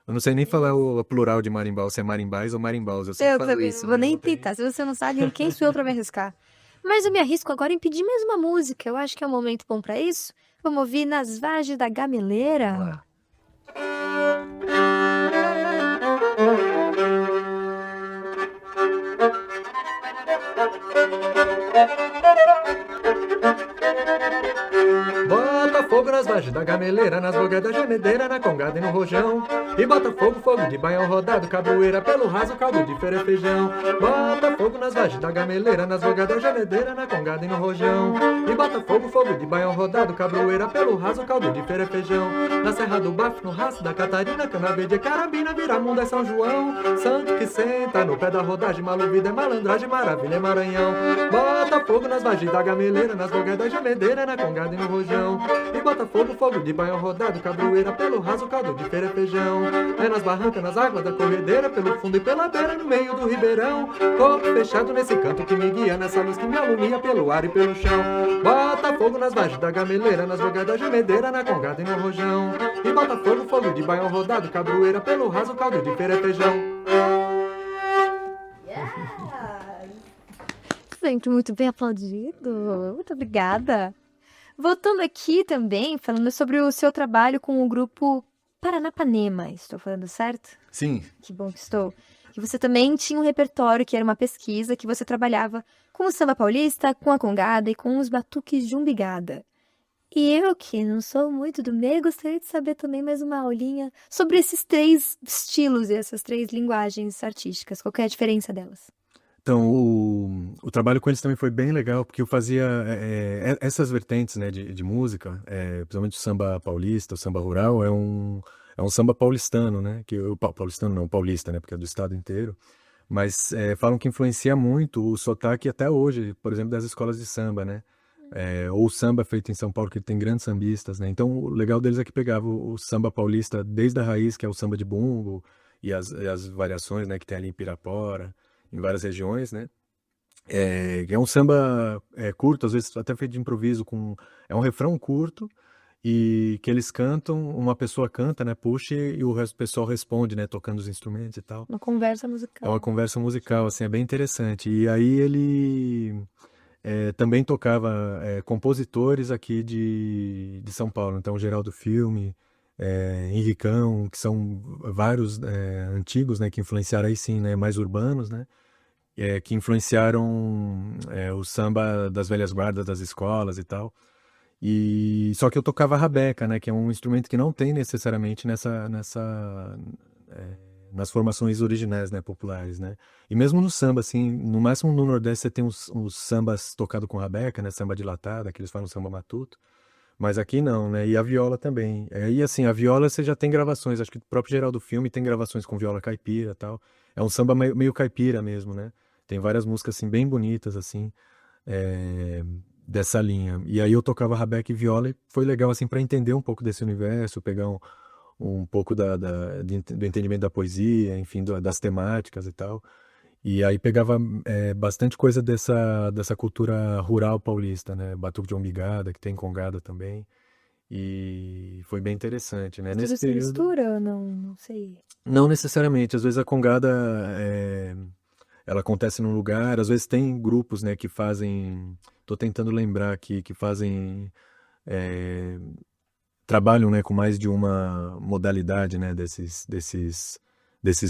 Eu não sei nem falar o plural de marimbau, se é marimbais ou marimbaus. Eu sempre Eu falo também não isso, vou né? nem Não tem... tentar. Se você não sabe, quem sou eu para me arriscar? Mas eu me arrisco agora em pedir mais uma música. Eu acho que é um momento bom para isso. Vamos ouvir Nas Vargens da Gameleira. Bota fogo nas vargens da gameleira, nas bogas da gemedeira, na congada e no rojão. E bota fogo, fogo de baião rodado, cabroeira pelo raso, caldo de feira e feijão. Bota fogo nas vargens da gameleira, nas bogas da gemedeira, na congada e no rojão. E bota fogo, fogo de baião rodado, cabroeira pelo raso, caldo de feira e feijão. Na Serra do Bafo, no Raço da Catarina, Cana Verde, Carabina, Viramundo é São João. Santo que senta no pé da rodagem, maluvida é malandragem, maravilha é Maranhão. Bota fogo nas vargens da gameleira, nas bogas da gemedeira, na congada e no rojão. E bota fogo, fogo de baião rodado, cabroeira pelo raso, caldo de feira e feijão. É nas barrancas, nas águas da corredeira, pelo fundo e pela beira, no meio do ribeirão. Corpo fechado nesse canto que me guia, nessa luz que me alumia pelo ar e pelo chão. Bota fogo nas vargens da gameleira, nas bogas da gemedeira, na congada e no rojão. E bota fogo, fogo de baião rodado, cabroeira pelo raso, caldo de feira e feijão. Sempre muito bem aplaudido. Muito obrigada. Voltando aqui também, falando sobre o seu trabalho com o grupo Paranapanema. Estou falando certo? Sim. Que bom que estou. Que você também tinha um repertório, que era uma pesquisa, que você trabalhava com o samba paulista, com a congada e com os batuques de umbigada. E eu, que não sou muito do meio, gostaria de saber também mais uma aulinha sobre esses três estilos e essas três linguagens artísticas. Qual que é a diferença delas? Então, o trabalho com eles também foi bem legal, porque eu fazia essas vertentes, né, de música, principalmente o samba paulista, o samba rural, é um samba paulistano, né, paulistano não, paulista, né, porque é do estado inteiro, mas falam que influencia muito o sotaque até hoje, por exemplo, das escolas de samba, né, ou o samba feito em São Paulo, que tem grandes sambistas, né, então o legal deles é que pegava o samba paulista desde a raiz, que é o samba de bumbo, e as variações, né, que tem ali em Pirapora, em várias regiões, né? Que é um samba curto, às vezes até feito de improviso, é um refrão curto e que eles cantam, uma pessoa canta, né? Puxa e o resto do pessoal responde, né? Tocando os instrumentos e tal. Uma conversa É uma musical. conversa musical, assim, é bem interessante. E aí ele também tocava compositores aqui de São Paulo, então Geraldo Filme, Henricão, que são vários antigos, né? Que influenciaram aí sim, né? Mais urbanos, né? Que influenciaram o samba das velhas guardas das escolas e tal. E só que eu tocava rabeca, né, que é um instrumento que não tem necessariamente nas formações originais, né, populares, né? E mesmo no samba, assim, no máximo no Nordeste você tem os sambas tocados com rabeca, né, samba dilatada, que eles falam samba matuto. Mas aqui não, né? E a viola também. E assim, a viola você já tem gravações, acho que o próprio Geraldo Filme tem gravações com viola caipira e tal. É um samba meio caipira mesmo, né? Tem várias músicas assim bem bonitas assim, é, dessa linha. E aí eu tocava rabeca e viola e foi legal assim para entender um pouco desse universo, pegar um pouco do entendimento da poesia, enfim, das temáticas e tal. E aí pegava bastante coisa dessa cultura rural paulista, né? Batuque de umbigada, que tem congada também. E foi bem interessante, né? Mas Nesse tudo se período, mistura ou não? Não sei. não necessariamente. Às vezes a congada, ela acontece num lugar. Às vezes tem grupos, né, que fazem. Tô tentando lembrar aqui, que fazem. é, Trabalham, né, com mais de uma modalidade, né, desses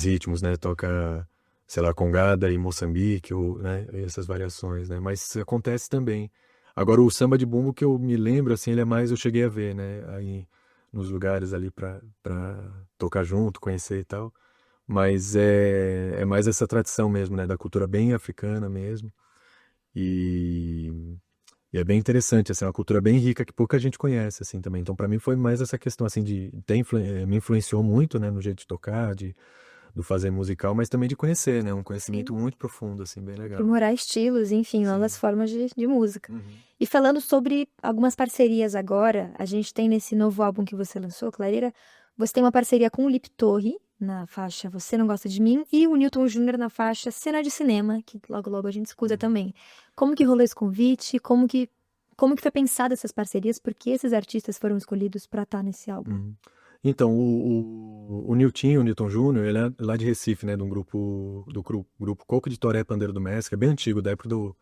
ritmos, né? Toca, sei lá, congada em Moçambique, ou, né, essas variações, né? Mas acontece também. Agora, o samba de bumbo que eu me lembro, assim, ele é mais, eu cheguei a ver, né, aí nos lugares ali pra tocar junto, conhecer e tal. Mas é mais essa tradição mesmo, né, da cultura bem africana mesmo. E e é bem interessante, assim, é uma cultura bem rica que pouca gente conhece, assim, também. Então, para mim foi mais essa questão, assim, me influenciou muito, né, no jeito de tocar, do fazer musical, mas também de conhecer, né, um conhecimento Sim. muito profundo, assim, bem legal. Aprimorar estilos, enfim, novas Sim. formas de música. Uhum. E falando sobre algumas parcerias agora, a gente tem nesse novo álbum que você lançou, Clareira, você tem uma parceria com o Lip Torre, na faixa Você Não Gosta de Mim, e o Newton Júnior na faixa Cena de Cinema, que logo logo a gente escuta Uhum. também. Como que rolou esse convite? Como que foi pensado essas parcerias? Por que esses artistas foram escolhidos para estar nesse álbum? Uhum. Então, o Niltinho, o Newton Júnior, ele é lá de Recife, né, de um grupo Coco de Toré Pandeiro do Mestre, que é bem antigo, da época do...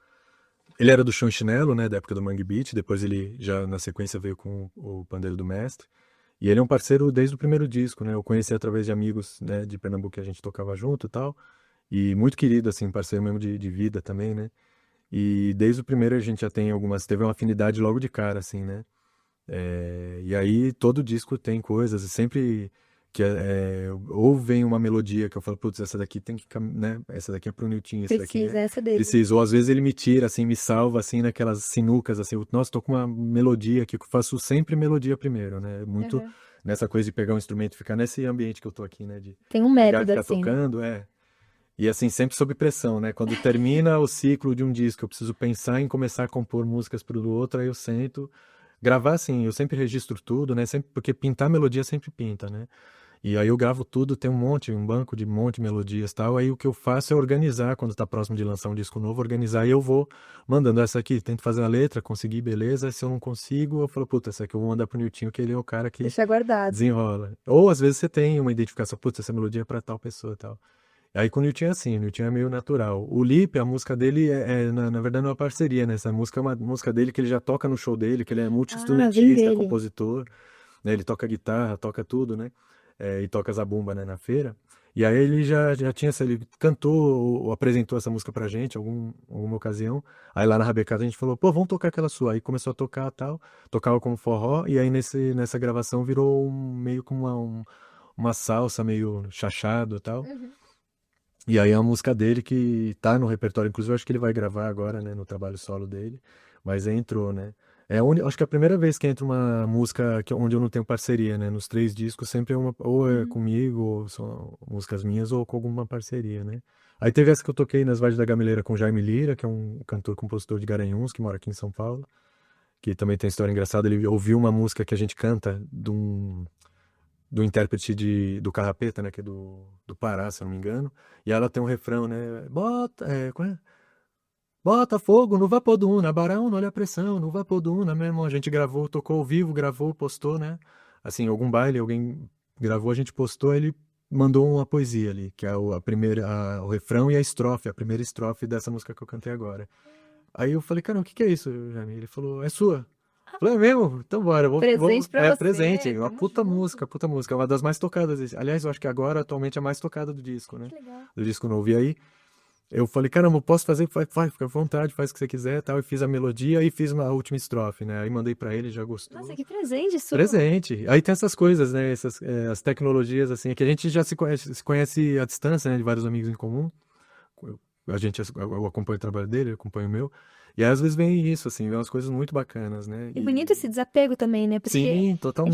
Ele era do Chão e Chinelo, né, da época do Mangue Beat, depois ele já na sequência veio com o Pandeiro do Mestre. E ele é um parceiro desde o primeiro disco, né? Eu conheci através de amigos, né, de Pernambuco que a gente tocava junto e tal. E muito querido, assim, parceiro mesmo de vida também, né? E desde o primeiro a gente já tem teve uma afinidade logo de cara, assim, né? E aí todo disco tem coisas, e sempre ou vem uma melodia que eu falo, putz, essa daqui tem que, né? Essa daqui é pro Niltinho, essa daqui Precisa, essa dele. precisa. Ou às vezes ele me tira, assim, me salva, assim, naquelas sinucas, assim, nossa, tô com uma melodia aqui, que eu faço sempre melodia primeiro, né? Muito Aham. nessa coisa de pegar um instrumento e ficar nesse ambiente que eu tô aqui, né? De Tem um pegar e método ficar assim, né? tocando, E assim, sempre sob pressão, né? Quando termina o ciclo de um disco, eu preciso pensar em começar a compor músicas pro outro, aí eu sento. Gravar, assim, eu sempre registro tudo, né? Sempre, porque pintar melodia sempre pinta, né? E aí eu gravo tudo, tem um banco de um monte de melodias e tal. Aí o que eu faço é organizar, quando tá próximo de lançar um disco novo, organizar e eu vou mandando essa aqui, tento fazer a letra, conseguir, beleza. Se eu não consigo, eu falo, puta, essa aqui eu vou mandar pro Niltinho, que ele é o cara que Deixar guardado. desenrola. Ou às vezes você tem uma identificação, putz, essa melodia é pra tal pessoa e tal. Aí com o Niltinho é assim, o Niltinho é meio natural. O Lipe, a música dele na verdade, é uma parceria, né? Essa música é uma música dele que ele já toca no show dele, que ele é Ah, vem multi-instrumentista, dele. compositor, né? Ele toca guitarra, toca tudo, né? e toca zabumba, né, na feira. E aí ele já tinha, ele cantou ou apresentou essa música pra gente alguma ocasião. Aí lá na Rabecada a gente falou, pô, vamos tocar aquela sua. Aí começou a tocar tal, tocava como forró, e aí nessa gravação virou meio como uma salsa meio chachado e tal. Uhum. E aí é uma música dele que tá no repertório, inclusive eu acho que ele vai gravar agora, né, no trabalho solo dele, mas entrou, né? Acho que é a primeira vez que entra uma música onde eu não tenho parceria, né? Nos 3 discos sempre é ou é Uhum. comigo, ou são músicas minhas, ou com alguma parceria, né? Aí teve essa que eu toquei nas Vades da Gameleira com Jaime Lira, que é um cantor, compositor de Garanhuns, que mora aqui em São Paulo, que também tem história engraçada. Ele ouviu uma música que a gente canta do intérprete do Carrapeta, né? Que é do Pará, se eu não me engano. E ela tem um refrão, né? Qual é? Bota fogo no vapor do Una, Barão, olha a pressão, no vapor do Una mesmo. A gente gravou, tocou ao vivo, gravou, postou, né? Assim, algum baile, alguém gravou, a gente postou, ele mandou uma poesia ali, que é a primeira, o refrão e a estrofe, a primeira estrofe dessa música que eu cantei agora. Aí eu falei, cara, o que que é isso, Jamie? Ele falou, é sua. Eu falei, é mesmo? Então bora, Presente pra é presente, você, uma tamo junto. puta música, uma das mais tocadas. Aliás, eu acho que agora, atualmente, é a mais tocada do disco, né? Que legal. Do disco novo. E aí, eu falei, caramba, eu posso fazer? Fica à vontade, faz o que você quiser, tal. E fiz a melodia e fiz uma última estrofe, né? Aí mandei pra ele, já Nossa, gostou. que presente, super. Presente. Aí tem essas coisas, né? As tecnologias, assim, que a gente já se conhece à distância, né? De vários amigos em comum. Eu acompanho o trabalho dele, eu acompanho o meu. E aí, às vezes vem isso, assim, vem umas coisas muito bacanas, né? E bonito esse desapego também, né? Porque Sim, a gente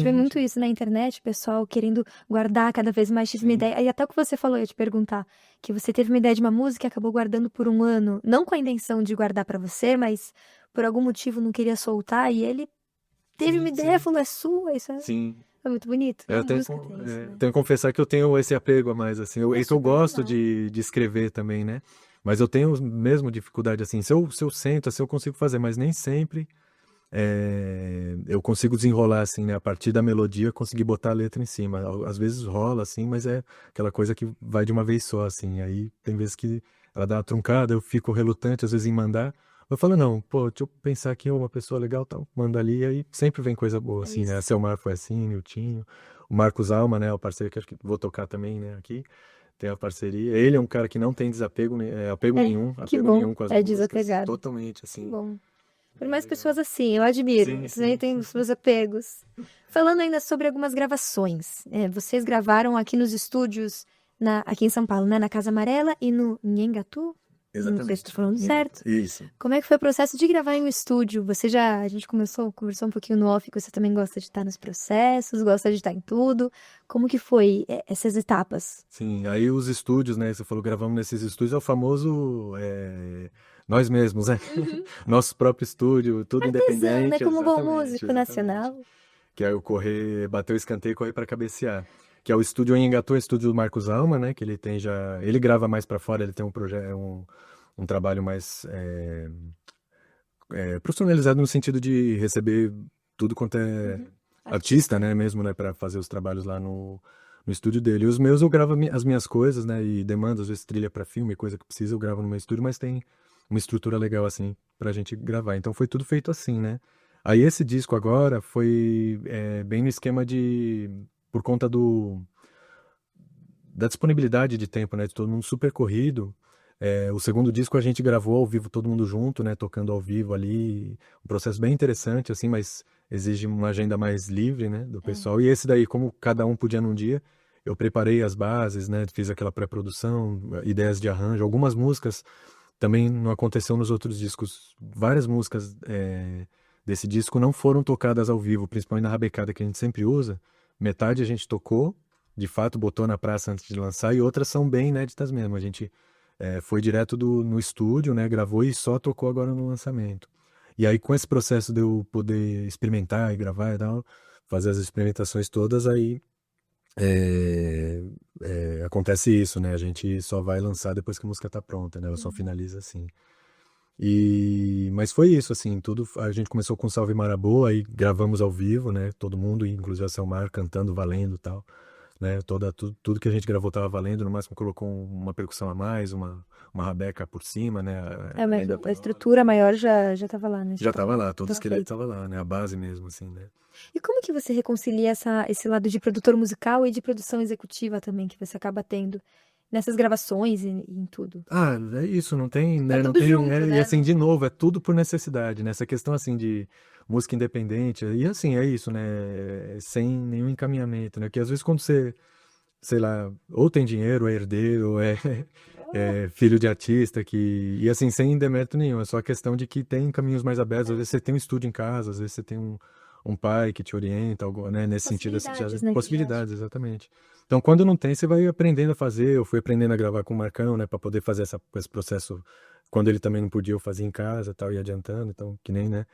vê muito totalmente. isso na internet, o pessoal querendo guardar cada vez mais. Tive uma Sim, ideia, e até o que você falou, eu ia te perguntar, que você teve uma ideia de uma música e acabou guardando por um ano, não com a intenção de guardar pra você, mas por algum motivo não queria soltar, e ele teve uma sim, ideia, sim. falou, é sua, isso Sim. é muito bonito. Eu A música tem isso, né? tenho que confessar que eu tenho esse apego a mais, assim. É Isso eu super gosto legal. de escrever também, né? Mas eu tenho mesmo dificuldade, assim. Se eu sento, assim, eu consigo fazer, mas nem sempre eu consigo desenrolar, assim, né? A partir da melodia, conseguir botar a letra em cima. Às vezes rola, assim, mas é aquela coisa que vai de uma vez só, assim. Aí tem vezes que ela dá uma truncada, eu fico relutante, às vezes, em mandar. Eu falo, não, pô, deixa eu pensar aqui, uma pessoa legal, tal, manda ali, aí sempre vem coisa boa, É assim, né? A isso. Selmar foi assim, Niltinho, o Marcos Alma, né, o parceiro que acho que vou tocar também, né, aqui, tem a parceria. Ele é um cara que não tem desapego, É, que apego bom, nenhum com as é músicas, desapegado. totalmente, Que assim, bom. Por bem mais legal. pessoas assim, eu admiro. Sim, Eu também sim. tenho os meus apegos. Falando ainda sobre algumas gravações. Vocês gravaram aqui nos estúdios, aqui em São Paulo, né? Na Casa Amarela e no Nhengatu? Não sei se estou Exatamente. falando certo. Isso. Como é que foi o processo de gravar em um estúdio? A gente conversou um pouquinho no off, que você também gosta de estar nos processos, gosta de estar em tudo. Como que foi essas etapas? Sim, aí os estúdios, né? Você falou, gravamos nesses estúdios, é o famoso nós mesmos, né? Uhum. Nosso próprio estúdio, tudo Artesão, né? independente, Como bom exatamente, músico exatamente. nacional. Que é o correr, bater o escanteio e correr para cabecear. Que é o estúdio em Engatu, é o estúdio do Marcos Alma, né? Que ele tem já, ele grava mais para fora, ele tem um projeto, um trabalho mais profissionalizado no sentido de receber tudo quanto é Uhum. artista, Artista. né, mesmo, né, para fazer os trabalhos lá no estúdio dele. E os meus eu gravo as minhas coisas, né, e demando às vezes trilha para filme, coisa que precisa, eu gravo no meu estúdio, mas tem uma estrutura legal assim pra gente gravar. Então foi tudo feito assim, né? Aí esse disco agora foi bem no esquema de por conta da disponibilidade de tempo, né, de todo mundo super corrido. O segundo disco a gente gravou ao vivo, todo mundo junto, né, tocando ao vivo ali, um processo bem interessante, assim, mas exige uma agenda mais livre, né, do É. pessoal. E esse daí, como cada um podia num dia, eu preparei as bases, né, fiz aquela pré-produção, ideias de arranjo, algumas músicas também não aconteceu nos outros discos. Várias músicas desse disco não foram tocadas ao vivo, principalmente na rabecada que a gente sempre usa. Metade a gente tocou, de fato, botou na praça antes de lançar, e outras são bem inéditas mesmo. A gente foi direto no estúdio, né, gravou e só tocou agora no lançamento. E aí, com esse processo de eu poder experimentar e gravar e tal, fazer as experimentações todas, aí acontece isso, né? A gente só vai lançar depois que a música tá pronta, né? Ela só Uhum. finaliza assim. Mas foi isso, assim, tudo. A gente começou com Salve Marabô, aí gravamos ao vivo, né? Todo mundo, inclusive a Selmar, cantando, valendo e tal. né? Tudo que a gente gravou estava valendo, no máximo colocou uma percussão a mais, uma rabeca por cima, né? É, mas Ainda a estrutura maior já tava lá, né? já estava lá, todo o Tava esqueleto feito. estava lá, né? A base mesmo, assim, né? E como que você reconcilia esse lado de produtor musical e de produção executiva também, que você acaba tendo nessas gravações e em tudo? Ah, é isso, não tem, É né? Não tudo tem, junto, e né? assim, de novo, é tudo por necessidade, né? Essa questão, assim, de música independente, e assim, é isso, né? Sem nenhum encaminhamento, né? Porque às vezes quando você, sei lá, ou tem dinheiro, é herdeiro, ou é, é filho de artista, e assim, sem demérito nenhum, é só a questão de que tem caminhos mais abertos, às vezes você tem um estúdio em casa, às vezes você tem um pai que te orienta, algo, né? Nesse sentido, assim, Possibilidades, né, que já possibilidades, exatamente. Então, quando não tem, você vai aprendendo a fazer. Eu fui aprendendo a gravar com o Marcão, né, para poder fazer esse processo. Quando ele também não podia, eu fazia em casa, tal, ia adiantando. Então, que nem, né,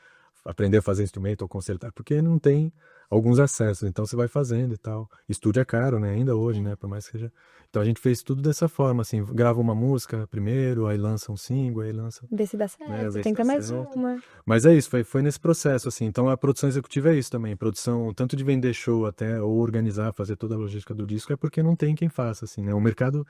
aprender a fazer instrumento ou consertar, porque não tem alguns acessos. Então, você vai fazendo e tal. Estúdio é caro, né, ainda hoje, né, por mais que seja. Então, a gente fez tudo dessa forma, assim, grava uma música primeiro, aí lança um single, aí lança, vê se dá né, certo, vê se tenta dá mais certo. uma. Mas é isso, foi nesse processo, assim. Então a produção executiva é isso também. Produção, tanto de vender show até, ou organizar, fazer toda a logística do disco, é porque não tem quem faça, assim, né? O mercado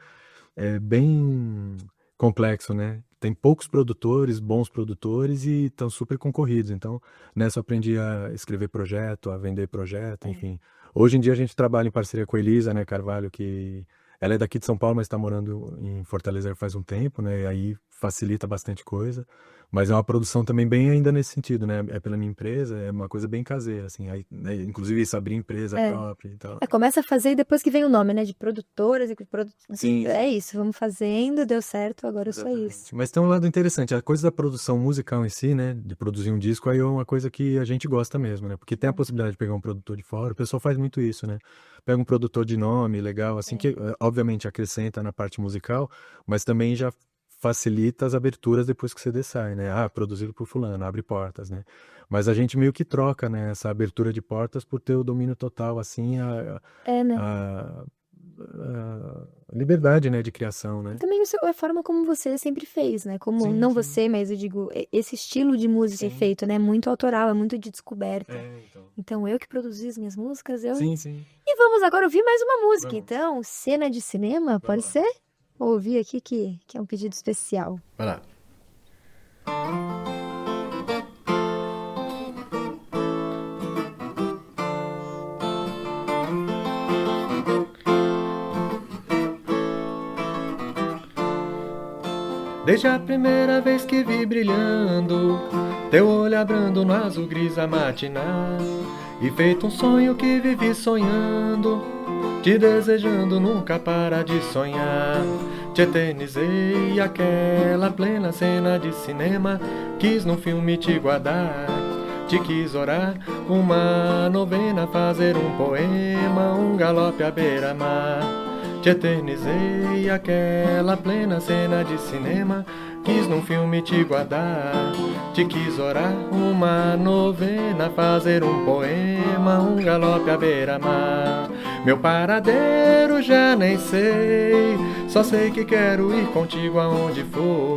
é bem complexo, né? Tem poucos produtores, bons produtores e estão super concorridos. Então, nessa eu aprendi a escrever projeto, a vender projeto, É. enfim. Hoje em dia a gente trabalha em parceria com a Elisa, né, Carvalho, que ela é daqui de São Paulo, mas está morando em Fortaleza faz um tempo, né? E aí facilita bastante coisa. Mas é uma produção também bem ainda nesse sentido, né? É pela minha empresa, é uma coisa bem caseira, assim. Aí, né, inclusive isso, abrir empresa É. própria e tal. Começa a fazer e depois que vem o nome, né? De produtoras e Sim, é sim. isso, vamos fazendo, deu certo, agora eu sou isso. Exatamente. Mas tem um lado interessante, a coisa da produção musical em si, né, de produzir um disco, aí é uma coisa que a gente gosta mesmo, né, porque tem a possibilidade de pegar um produtor de fora, o pessoal faz muito isso, né, pega um produtor de nome, legal, assim, que obviamente acrescenta na parte musical, mas também já facilita as aberturas depois que o CD sai, né, produzido por fulano, abre portas, né, mas a gente meio que troca, né, essa abertura de portas por ter o domínio total, assim, É, né? a, a liberdade, né, de criação, E né. também a forma como você sempre fez, né? Como, Sim, não sim. você, mas eu digo, esse estilo de música é Sim. feito, né? Muito autoral, é muito de descoberta. É, então. Então, eu que produzi as minhas músicas, eu. Sim, sim. E vamos agora ouvir mais uma música, Vamos. então. Cena de cinema, pode Vamos lá. ser? Vou ouvir aqui que é um pedido especial. Vai lá. Desde a primeira vez que vi brilhando, teu olho abrando no azul gris a matinar, e feito um sonho que vivi sonhando, te desejando nunca para de sonhar. Te eternizei aquela plena cena de cinema, quis num filme te guardar, te quis orar, uma novena, fazer um poema, um galope à beira-mar. Te eternizei aquela plena cena de cinema, quis num filme te guardar, te quis orar, uma novena, fazer um poema, um galope à beira-mar. Meu paradeiro já nem sei, só sei que quero ir contigo aonde for.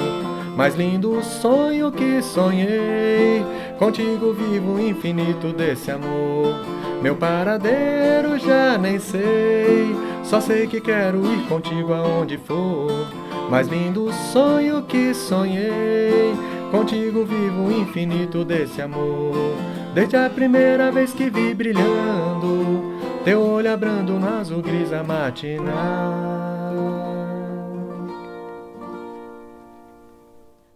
Mais lindo o sonho que sonhei, contigo vivo o infinito desse amor. Meu paradeiro já nem sei, só sei que quero ir contigo aonde for. Mais lindo o sonho que sonhei, contigo vivo o infinito desse amor. Desde a primeira vez que vi brilhando, teu olho abrando no azul gris a matinar.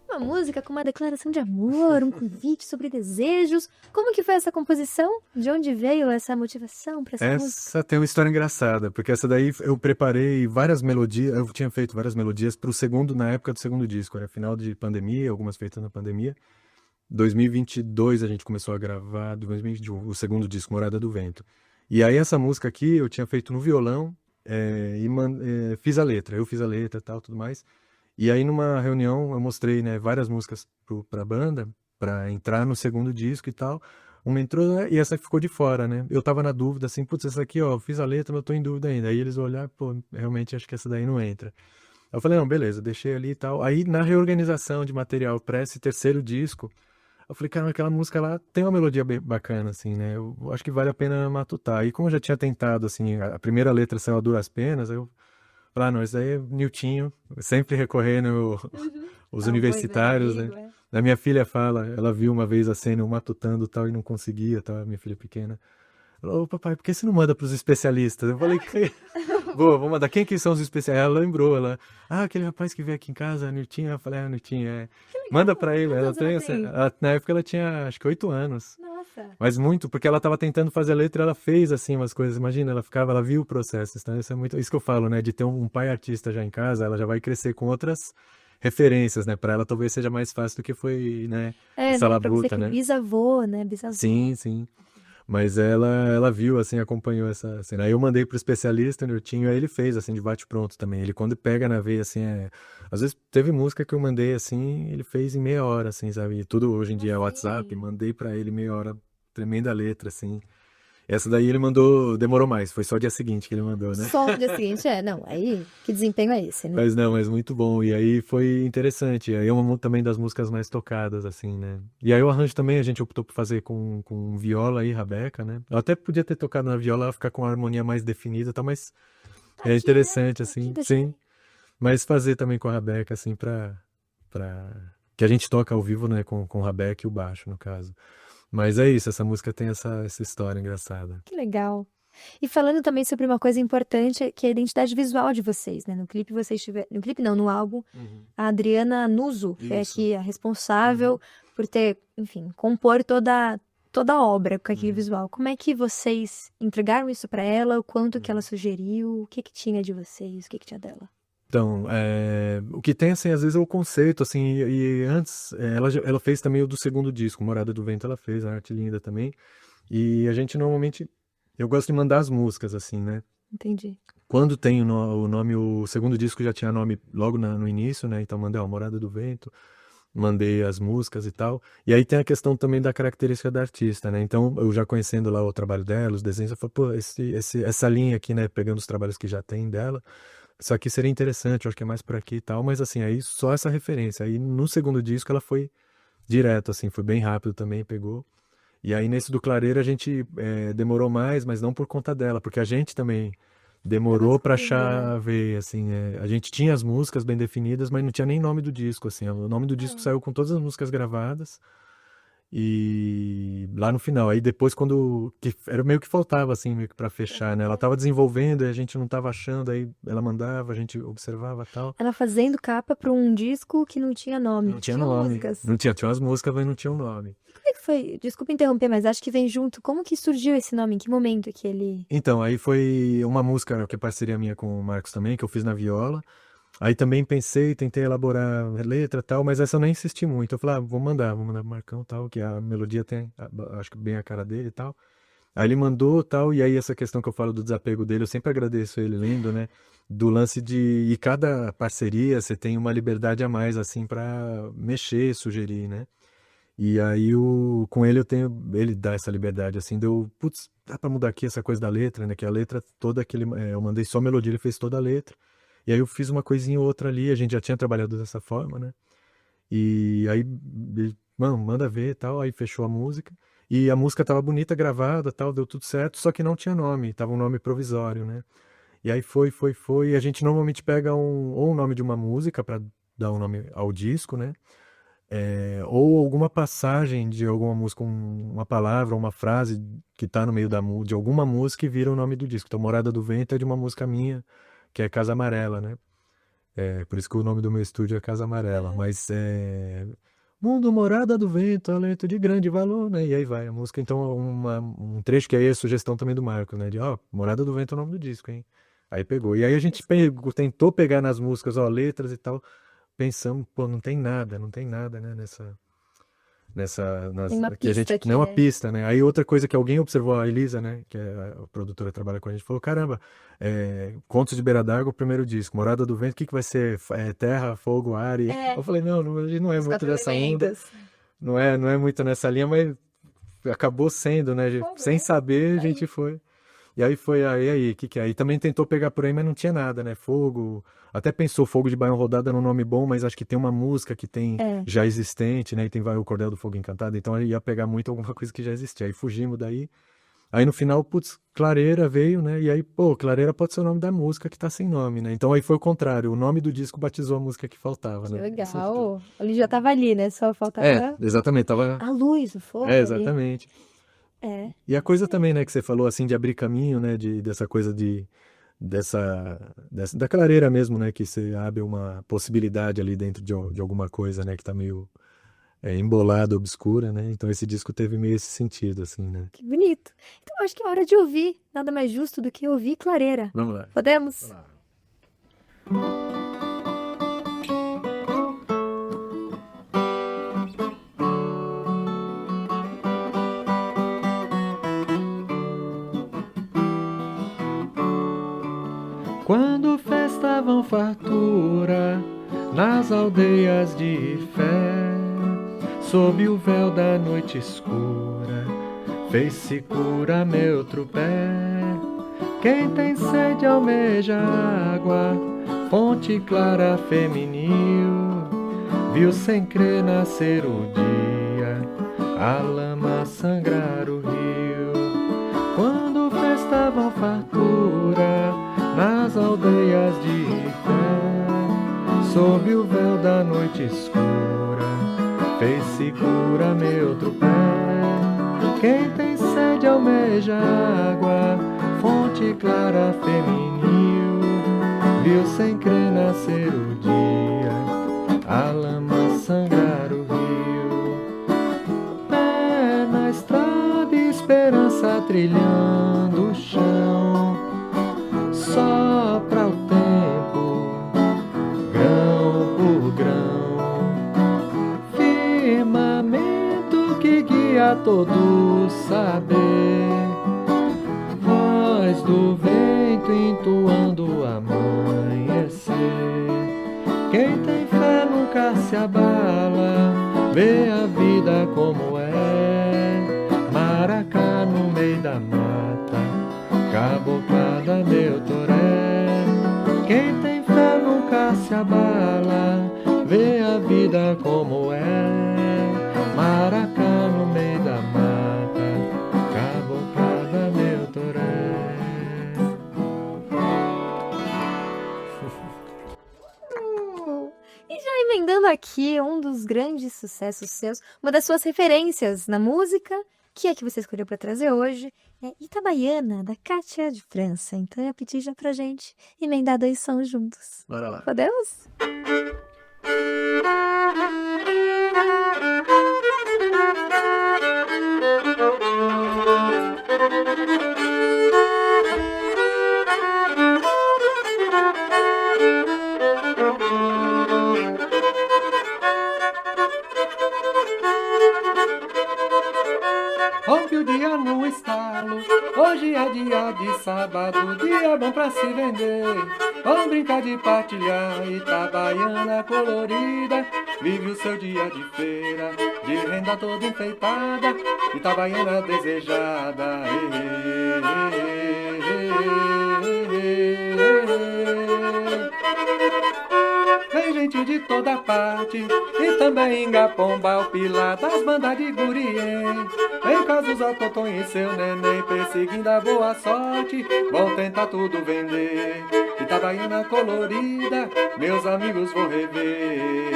Uma música com uma declaração de amor, um convite sobre desejos. Como que foi essa composição? De onde veio essa motivação para essa música? Essa tem uma história engraçada, porque essa daí eu preparei várias melodias, eu tinha feito várias melodias para o segundo, na época do segundo disco, era final de pandemia, algumas feitas na pandemia. 2022 a gente começou a gravar, 2021, o segundo disco, Morada do Vento. E aí essa música aqui eu tinha feito no violão, fiz a letra, eu fiz a letra e tal, tudo mais. E aí numa reunião eu mostrei, né, várias músicas pra banda, pra entrar no segundo disco e tal. Uma entrou, né, e essa ficou de fora, né? Eu tava na dúvida, assim, putz, essa aqui, ó, eu fiz a letra, mas eu tô em dúvida ainda. Aí eles olharam, pô, realmente acho que essa daí não entra. Eu falei, não, beleza, deixei ali e tal. Aí na reorganização de material pra esse terceiro disco, Eu falei, cara, aquela música lá tem uma melodia bem bacana, assim, né? Eu acho que vale a pena matutar. E como eu já tinha tentado, assim, a primeira letra saiu a duras penas, aí eu falei, não, isso daí é Niltinho, sempre recorrendo Uhum. os Ah, o Boi Velho universitários, né? Amigo, é. A minha filha fala, ela viu uma vez a cena, eu matutando e tal, e não conseguia, tal, minha filha pequena. Falou, ô papai, por que você não manda pros especialistas? Eu falei, boa, vou mandar. Quem que são os especialistas? Ela lembrou, aquele rapaz que veio aqui em casa, a Niltinha. Eu falei, Niltinha, Que manda legal. pra ele. Quantos Ela anos ela tem, tem? na época ela tinha, acho que 8 anos. Nossa. Mas muito, porque ela tava tentando fazer a letra, ela fez, assim, umas coisas. Imagina, ela viu o processo. Então, isso é muito, isso que eu falo, né? De ter um pai artista já em casa, ela já vai crescer com outras referências, né? Pra ela talvez seja mais fácil do que foi, né? É, Essa né? Pra você labuta, que é né? bisavô, né? Bisavô. Sim, sim. Mas ela viu, assim, acompanhou essa cena. Aí eu mandei pro especialista, o Niltinho, aí ele fez, assim, de bate-pronto também. Ele, quando pega na veia, assim, às vezes teve música que eu mandei, assim, ele fez em meia hora, assim, sabe? E tudo hoje em Como dia é WhatsApp, assim? mandei pra ele meia hora, tremenda letra, assim. Essa daí ele mandou, demorou mais, foi só o dia seguinte que ele mandou, né? Só no dia seguinte, não, aí, que desempenho é esse, né? Mas não, mas muito bom. E aí foi interessante. Aí é uma também das músicas mais tocadas, assim, né? E aí o arranjo também a gente optou por fazer com viola e rabeca, né? Eu até podia ter tocado na viola, ela ficar com a harmonia mais definida e tal, mas é Aqui, né? interessante, Aqui assim, deixa sim. Mas fazer também com a rabeca, assim, pra... Que a gente toca ao vivo, né? Com o rabeca e o baixo, no caso. Mas é isso, essa música tem essa história engraçada. que legal. E falando também sobre uma coisa importante, que é a identidade visual de vocês, né? No clipe vocês tiveram. No clipe não, no álbum, Uhum. a Adriana Nuso foi Isso. aqui a responsável Uhum. por ter, enfim, compor toda a obra com aquele Uhum. visual. Como é que vocês entregaram isso pra ela? O quanto que ela Uhum. sugeriu? O que que tinha de vocês? O que que tinha dela? Então, o que tem, assim, às vezes é o conceito, assim, e antes, ela fez também o do segundo disco, Morada do Vento, ela fez, a arte linda também, e a gente normalmente, eu gosto de mandar as músicas, assim, né, Entendi. quando tem o nome, o segundo disco já tinha nome logo no início, né, então mandei, ó, Morada do Vento, mandei as músicas e tal, e aí tem a questão também da característica da artista, né, então eu já conhecendo lá o trabalho dela, os desenhos, eu falei, pô, essa linha aqui, né, pegando os trabalhos que já tem dela, isso aqui seria interessante, eu acho que é mais por aqui e tal, mas assim, aí só essa referência. Aí no segundo disco ela foi direto, assim, foi bem rápido também, pegou. E aí nesse do Clareira a gente demorou mais, mas não por conta dela, porque a gente também Tava demorou pra descobrindo, achar né? a veia, assim, a gente tinha as músicas bem definidas, mas não tinha nem nome do disco, assim, o nome do disco Ah, saiu com todas as músicas gravadas, e lá no final, aí depois quando que era meio que faltava assim, meio que para pra fechar, né? Ela fechar. tava desenvolvendo e a gente não tava achando, aí ela mandava, a gente observava, tal. Ela fazendo capa pra um disco que não tinha nome. Não tinha Tinha nome. músicas. Não tinha, tinha umas músicas, mas não tinha um nome. Como é que foi? Desculpa interromper, mas acho que vem junto. Como que surgiu esse nome? Em que momento que ele. Então, aí foi uma música que é parceria minha com o Marcos também, que eu fiz na viola. Aí também pensei, tentei elaborar a letra e tal, mas essa eu nem insisti muito. Eu falei, vou mandar pro Marcão tal, que a melodia tem, acho que bem a cara dele e tal. Aí ele mandou tal, e aí essa questão que eu falo do desapego dele, eu sempre agradeço ele lendo, né? Do lance de. E cada parceria você tem uma liberdade a mais, assim, pra mexer, sugerir, né? E aí com ele eu tenho. Ele dá essa liberdade, assim, deu. Putz, dá pra mudar aqui essa coisa da letra, né? Que a letra toda aquele. Eu mandei só a melodia, ele fez toda a letra. E aí eu fiz uma coisinha ou outra ali, a gente já tinha trabalhado dessa forma, né? E aí, ele, mano, manda ver e tal. Aí fechou a música. E a música tava bonita, gravada, tal, deu tudo certo, só que não tinha nome, tava um nome provisório, né? E aí foi. E a gente normalmente pega ou o nome de uma música para dar um nome ao disco, né? Ou alguma passagem de alguma música, uma palavra, uma frase que tá no meio de alguma música e vira o nome do disco. Então, Morada do Vento é de uma música minha, que é Casa Amarela, né? Por isso que o nome do meu estúdio é Casa Amarela, mas Mundo Morada do Vento, talento de grande valor, né? E aí vai a música, então um trecho que aí é a sugestão também do Marco, né? De, ó, Morada do Vento é o nome do disco, hein? Aí pegou. E aí a gente tentou pegar nas músicas, ó, letras e tal, pensamos, pô, não tem nada, né, Tem uma que a pista gente, não aqui, é uma né? pista, né? Aí outra coisa que alguém observou, a Elisa, né, que é a produtora que trabalha com a gente, falou, caramba, Contos de Beira d'Água, o primeiro disco, Morada do Vento, o que que vai ser? Terra, fogo, ar e... Eu É, falei, não, a gente não é os muito quatro dessa onda, elementos. não é muito nessa linha, mas acabou sendo, né? Fogo, Sem né? saber, a Tá gente aí. foi. E aí foi, aí, o que que é? Aí também tentou pegar por aí, mas não tinha nada, né? Fogo, até pensou Fogo de Baião Rodado era um nome bom, mas acho que tem uma música que tem É. já existente, né? E tem vai o Cordel do Fogo Encantado, então aí ia pegar muito alguma coisa que já existia. Aí fugimos daí. Aí no final, putz, Clareira veio, né? E aí, pô, Clareira pode ser o nome da música que tá sem nome, né? Então aí foi o contrário, o nome do disco batizou a música que faltava, Que né? legal. Ele já tava ali, né? Só É, faltava exatamente, tava. a luz, o É, fogo ali. exatamente. É. E a coisa também, né, que você falou assim de abrir caminho, né, dessa coisa da clareira mesmo, né, que você abre uma possibilidade ali dentro de alguma coisa, né, que tá meio embolada, obscura, né? Então esse disco teve meio esse sentido, assim, né? Que bonito. Então acho que é hora de ouvir. Nada mais justo do que ouvir Clareira. Vamos lá. Podemos? Vamos lá. Quando festavam fartura nas aldeias de fé, sob o véu da noite escura, fez-se cura meu tropé. Quem tem sede almeja água, fonte clara feminil, viu sem crer nascer o dia, a lama sangrar o rio. Quando festavam fartura nas aldeias de fé, sob o véu da noite escura, fez-se cura meu tropé. Quem tem sede almeja água, fonte clara feminil, viu sem crer nascer o dia, a lama sangrar o rio. Pé na estrada, esperança trilhando o chão, sopra o tempo, grão por grão, firmamento que guia todo saber, voz do vento entoando amanhecer. Quem tem fé nunca se abala, vê a vida como é, maracá no meio da mata, caboclada meu toré. Quem tem fé nunca se abala, vê a vida como é, maracá no meio da mata, caboclada meu toré. E já emendando aqui um dos grandes sucessos seus, uma das suas referências na música, que é que você escolheu para trazer hoje, é Itabaiana, da Cátia de França. Então eu ia pedir já pra gente emendar 2 sons juntos. Bora lá. Podemos? Rompe o dia no estalo, hoje é dia de sábado, dia bom pra se vender. Vamos brincar de partilhar, Itabaiana colorida, vive o seu dia de feira, de renda toda enfeitada, Itabaiana desejada. Vem gente de toda parte, e também Ingapomba, o Pilar das bandas de Guriê. Vem Cazuza, Toton e seu neném, perseguindo a boa sorte, vão tentar tudo vender. Itabaiana colorida, meus amigos vou rever.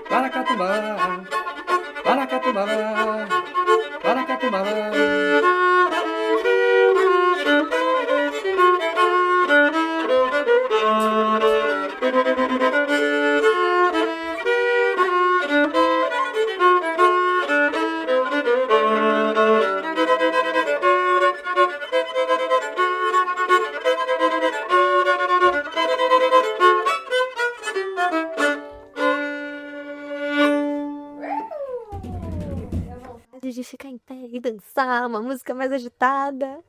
Paracatumbá, Paracatumbá, Paracatumbá. De ficar em pé e dançar, uma música mais agitada.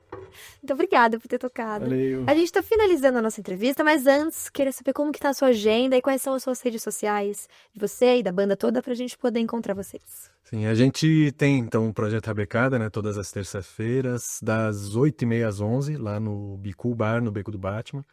Muito obrigada por ter tocado. Valeu. A gente tá finalizando a nossa entrevista, mas antes, queria saber como que tá a sua agenda e quais são as suas redes sociais de você e da banda toda pra gente poder encontrar vocês. Sim, a gente tem então um projeto Rabecada, né? Todas as terças-feiras, das 8h30 às 11 lá no Bicu Bar, no Beco do Batman.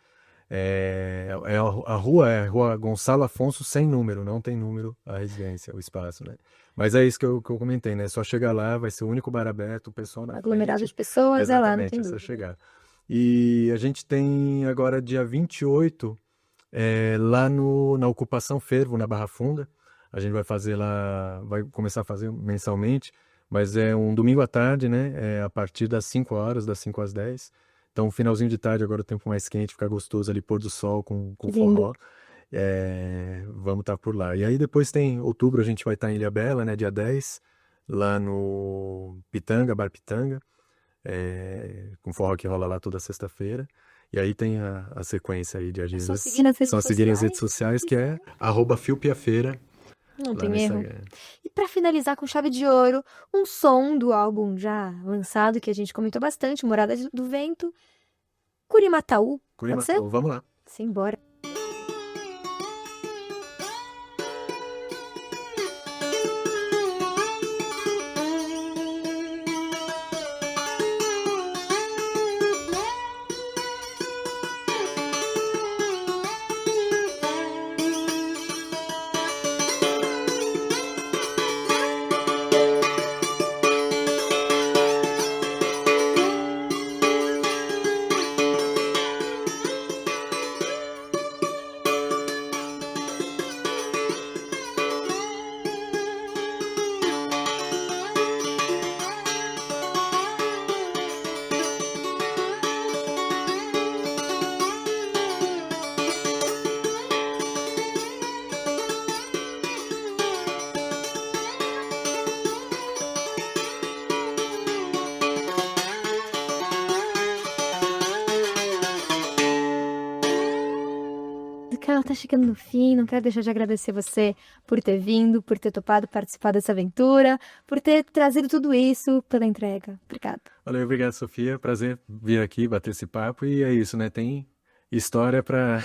A rua é a Rua Gonçalo Afonso sem número, não tem número a residência, o espaço, né? Mas é isso que eu comentei, né? Só chegar lá, vai ser o único bar aberto, o pessoal na Aglomerado frente. de pessoas, é lá, não Exatamente, tem é só dúvida. chegar. E a gente tem agora dia 28, lá na Ocupação Fervo, na Barra Funda. A gente vai fazer lá, vai começar a fazer mensalmente, mas é um domingo à tarde, né? É a partir das 5 horas, das 5 às 10. Então, finalzinho de tarde, agora o tempo mais quente, fica gostoso ali, pôr do sol com Que lindo. forró. Vamos estar por lá. E aí depois tem outubro, a gente vai estar em Ilhabela, né? Dia 10, lá no Pitanga, Bar Pitanga, com forró que rola lá toda sexta-feira. E aí tem a sequência aí de É só agendas. seguir nas redes Só seguirem as redes sociais. sociais, que é @filpiafeira Não lá tem no erro. Instagram. E para finalizar com chave de ouro, um som do álbum já lançado, que a gente comentou bastante, Morada do Vento, Curimataú. Pode ser? Curimataú, vamos lá. Simbora. Ela tá chegando no fim, não quero deixar de agradecer você por ter vindo, por ter topado participar dessa aventura, por ter trazido tudo isso pela entrega. Obrigada. Valeu, obrigado, Sofia. Prazer vir aqui, bater esse papo. E é isso, né? Tem história para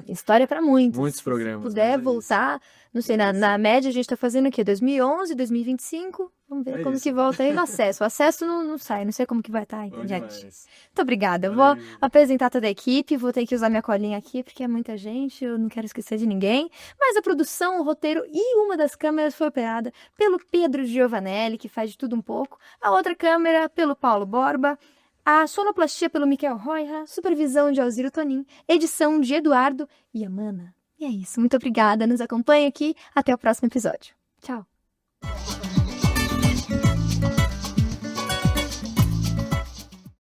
História para muitos. muitos programas. Se puder mas voltar, não sei, na média a gente tá fazendo o quê? 2011, 2025? Vamos ver É como isso. que volta aí no acesso. O acesso não sai, não sei como que vai estar, Bom gente. demais. Muito obrigada. Eu Valeu. vou apresentar toda a equipe, vou ter que usar minha colinha aqui, porque é muita gente, eu não quero esquecer de ninguém. Mas a produção, o roteiro e uma das câmeras foi operada pelo Pedro Giovanelli, que faz de tudo um pouco. A outra câmera pelo Paulo Borba. A sonoplastia pelo Miquel Roira, supervisão de Alziro Tonin, edição de Eduardo e Amana. E é isso, muito obrigada, nos acompanhe aqui, até o próximo episódio. Tchau!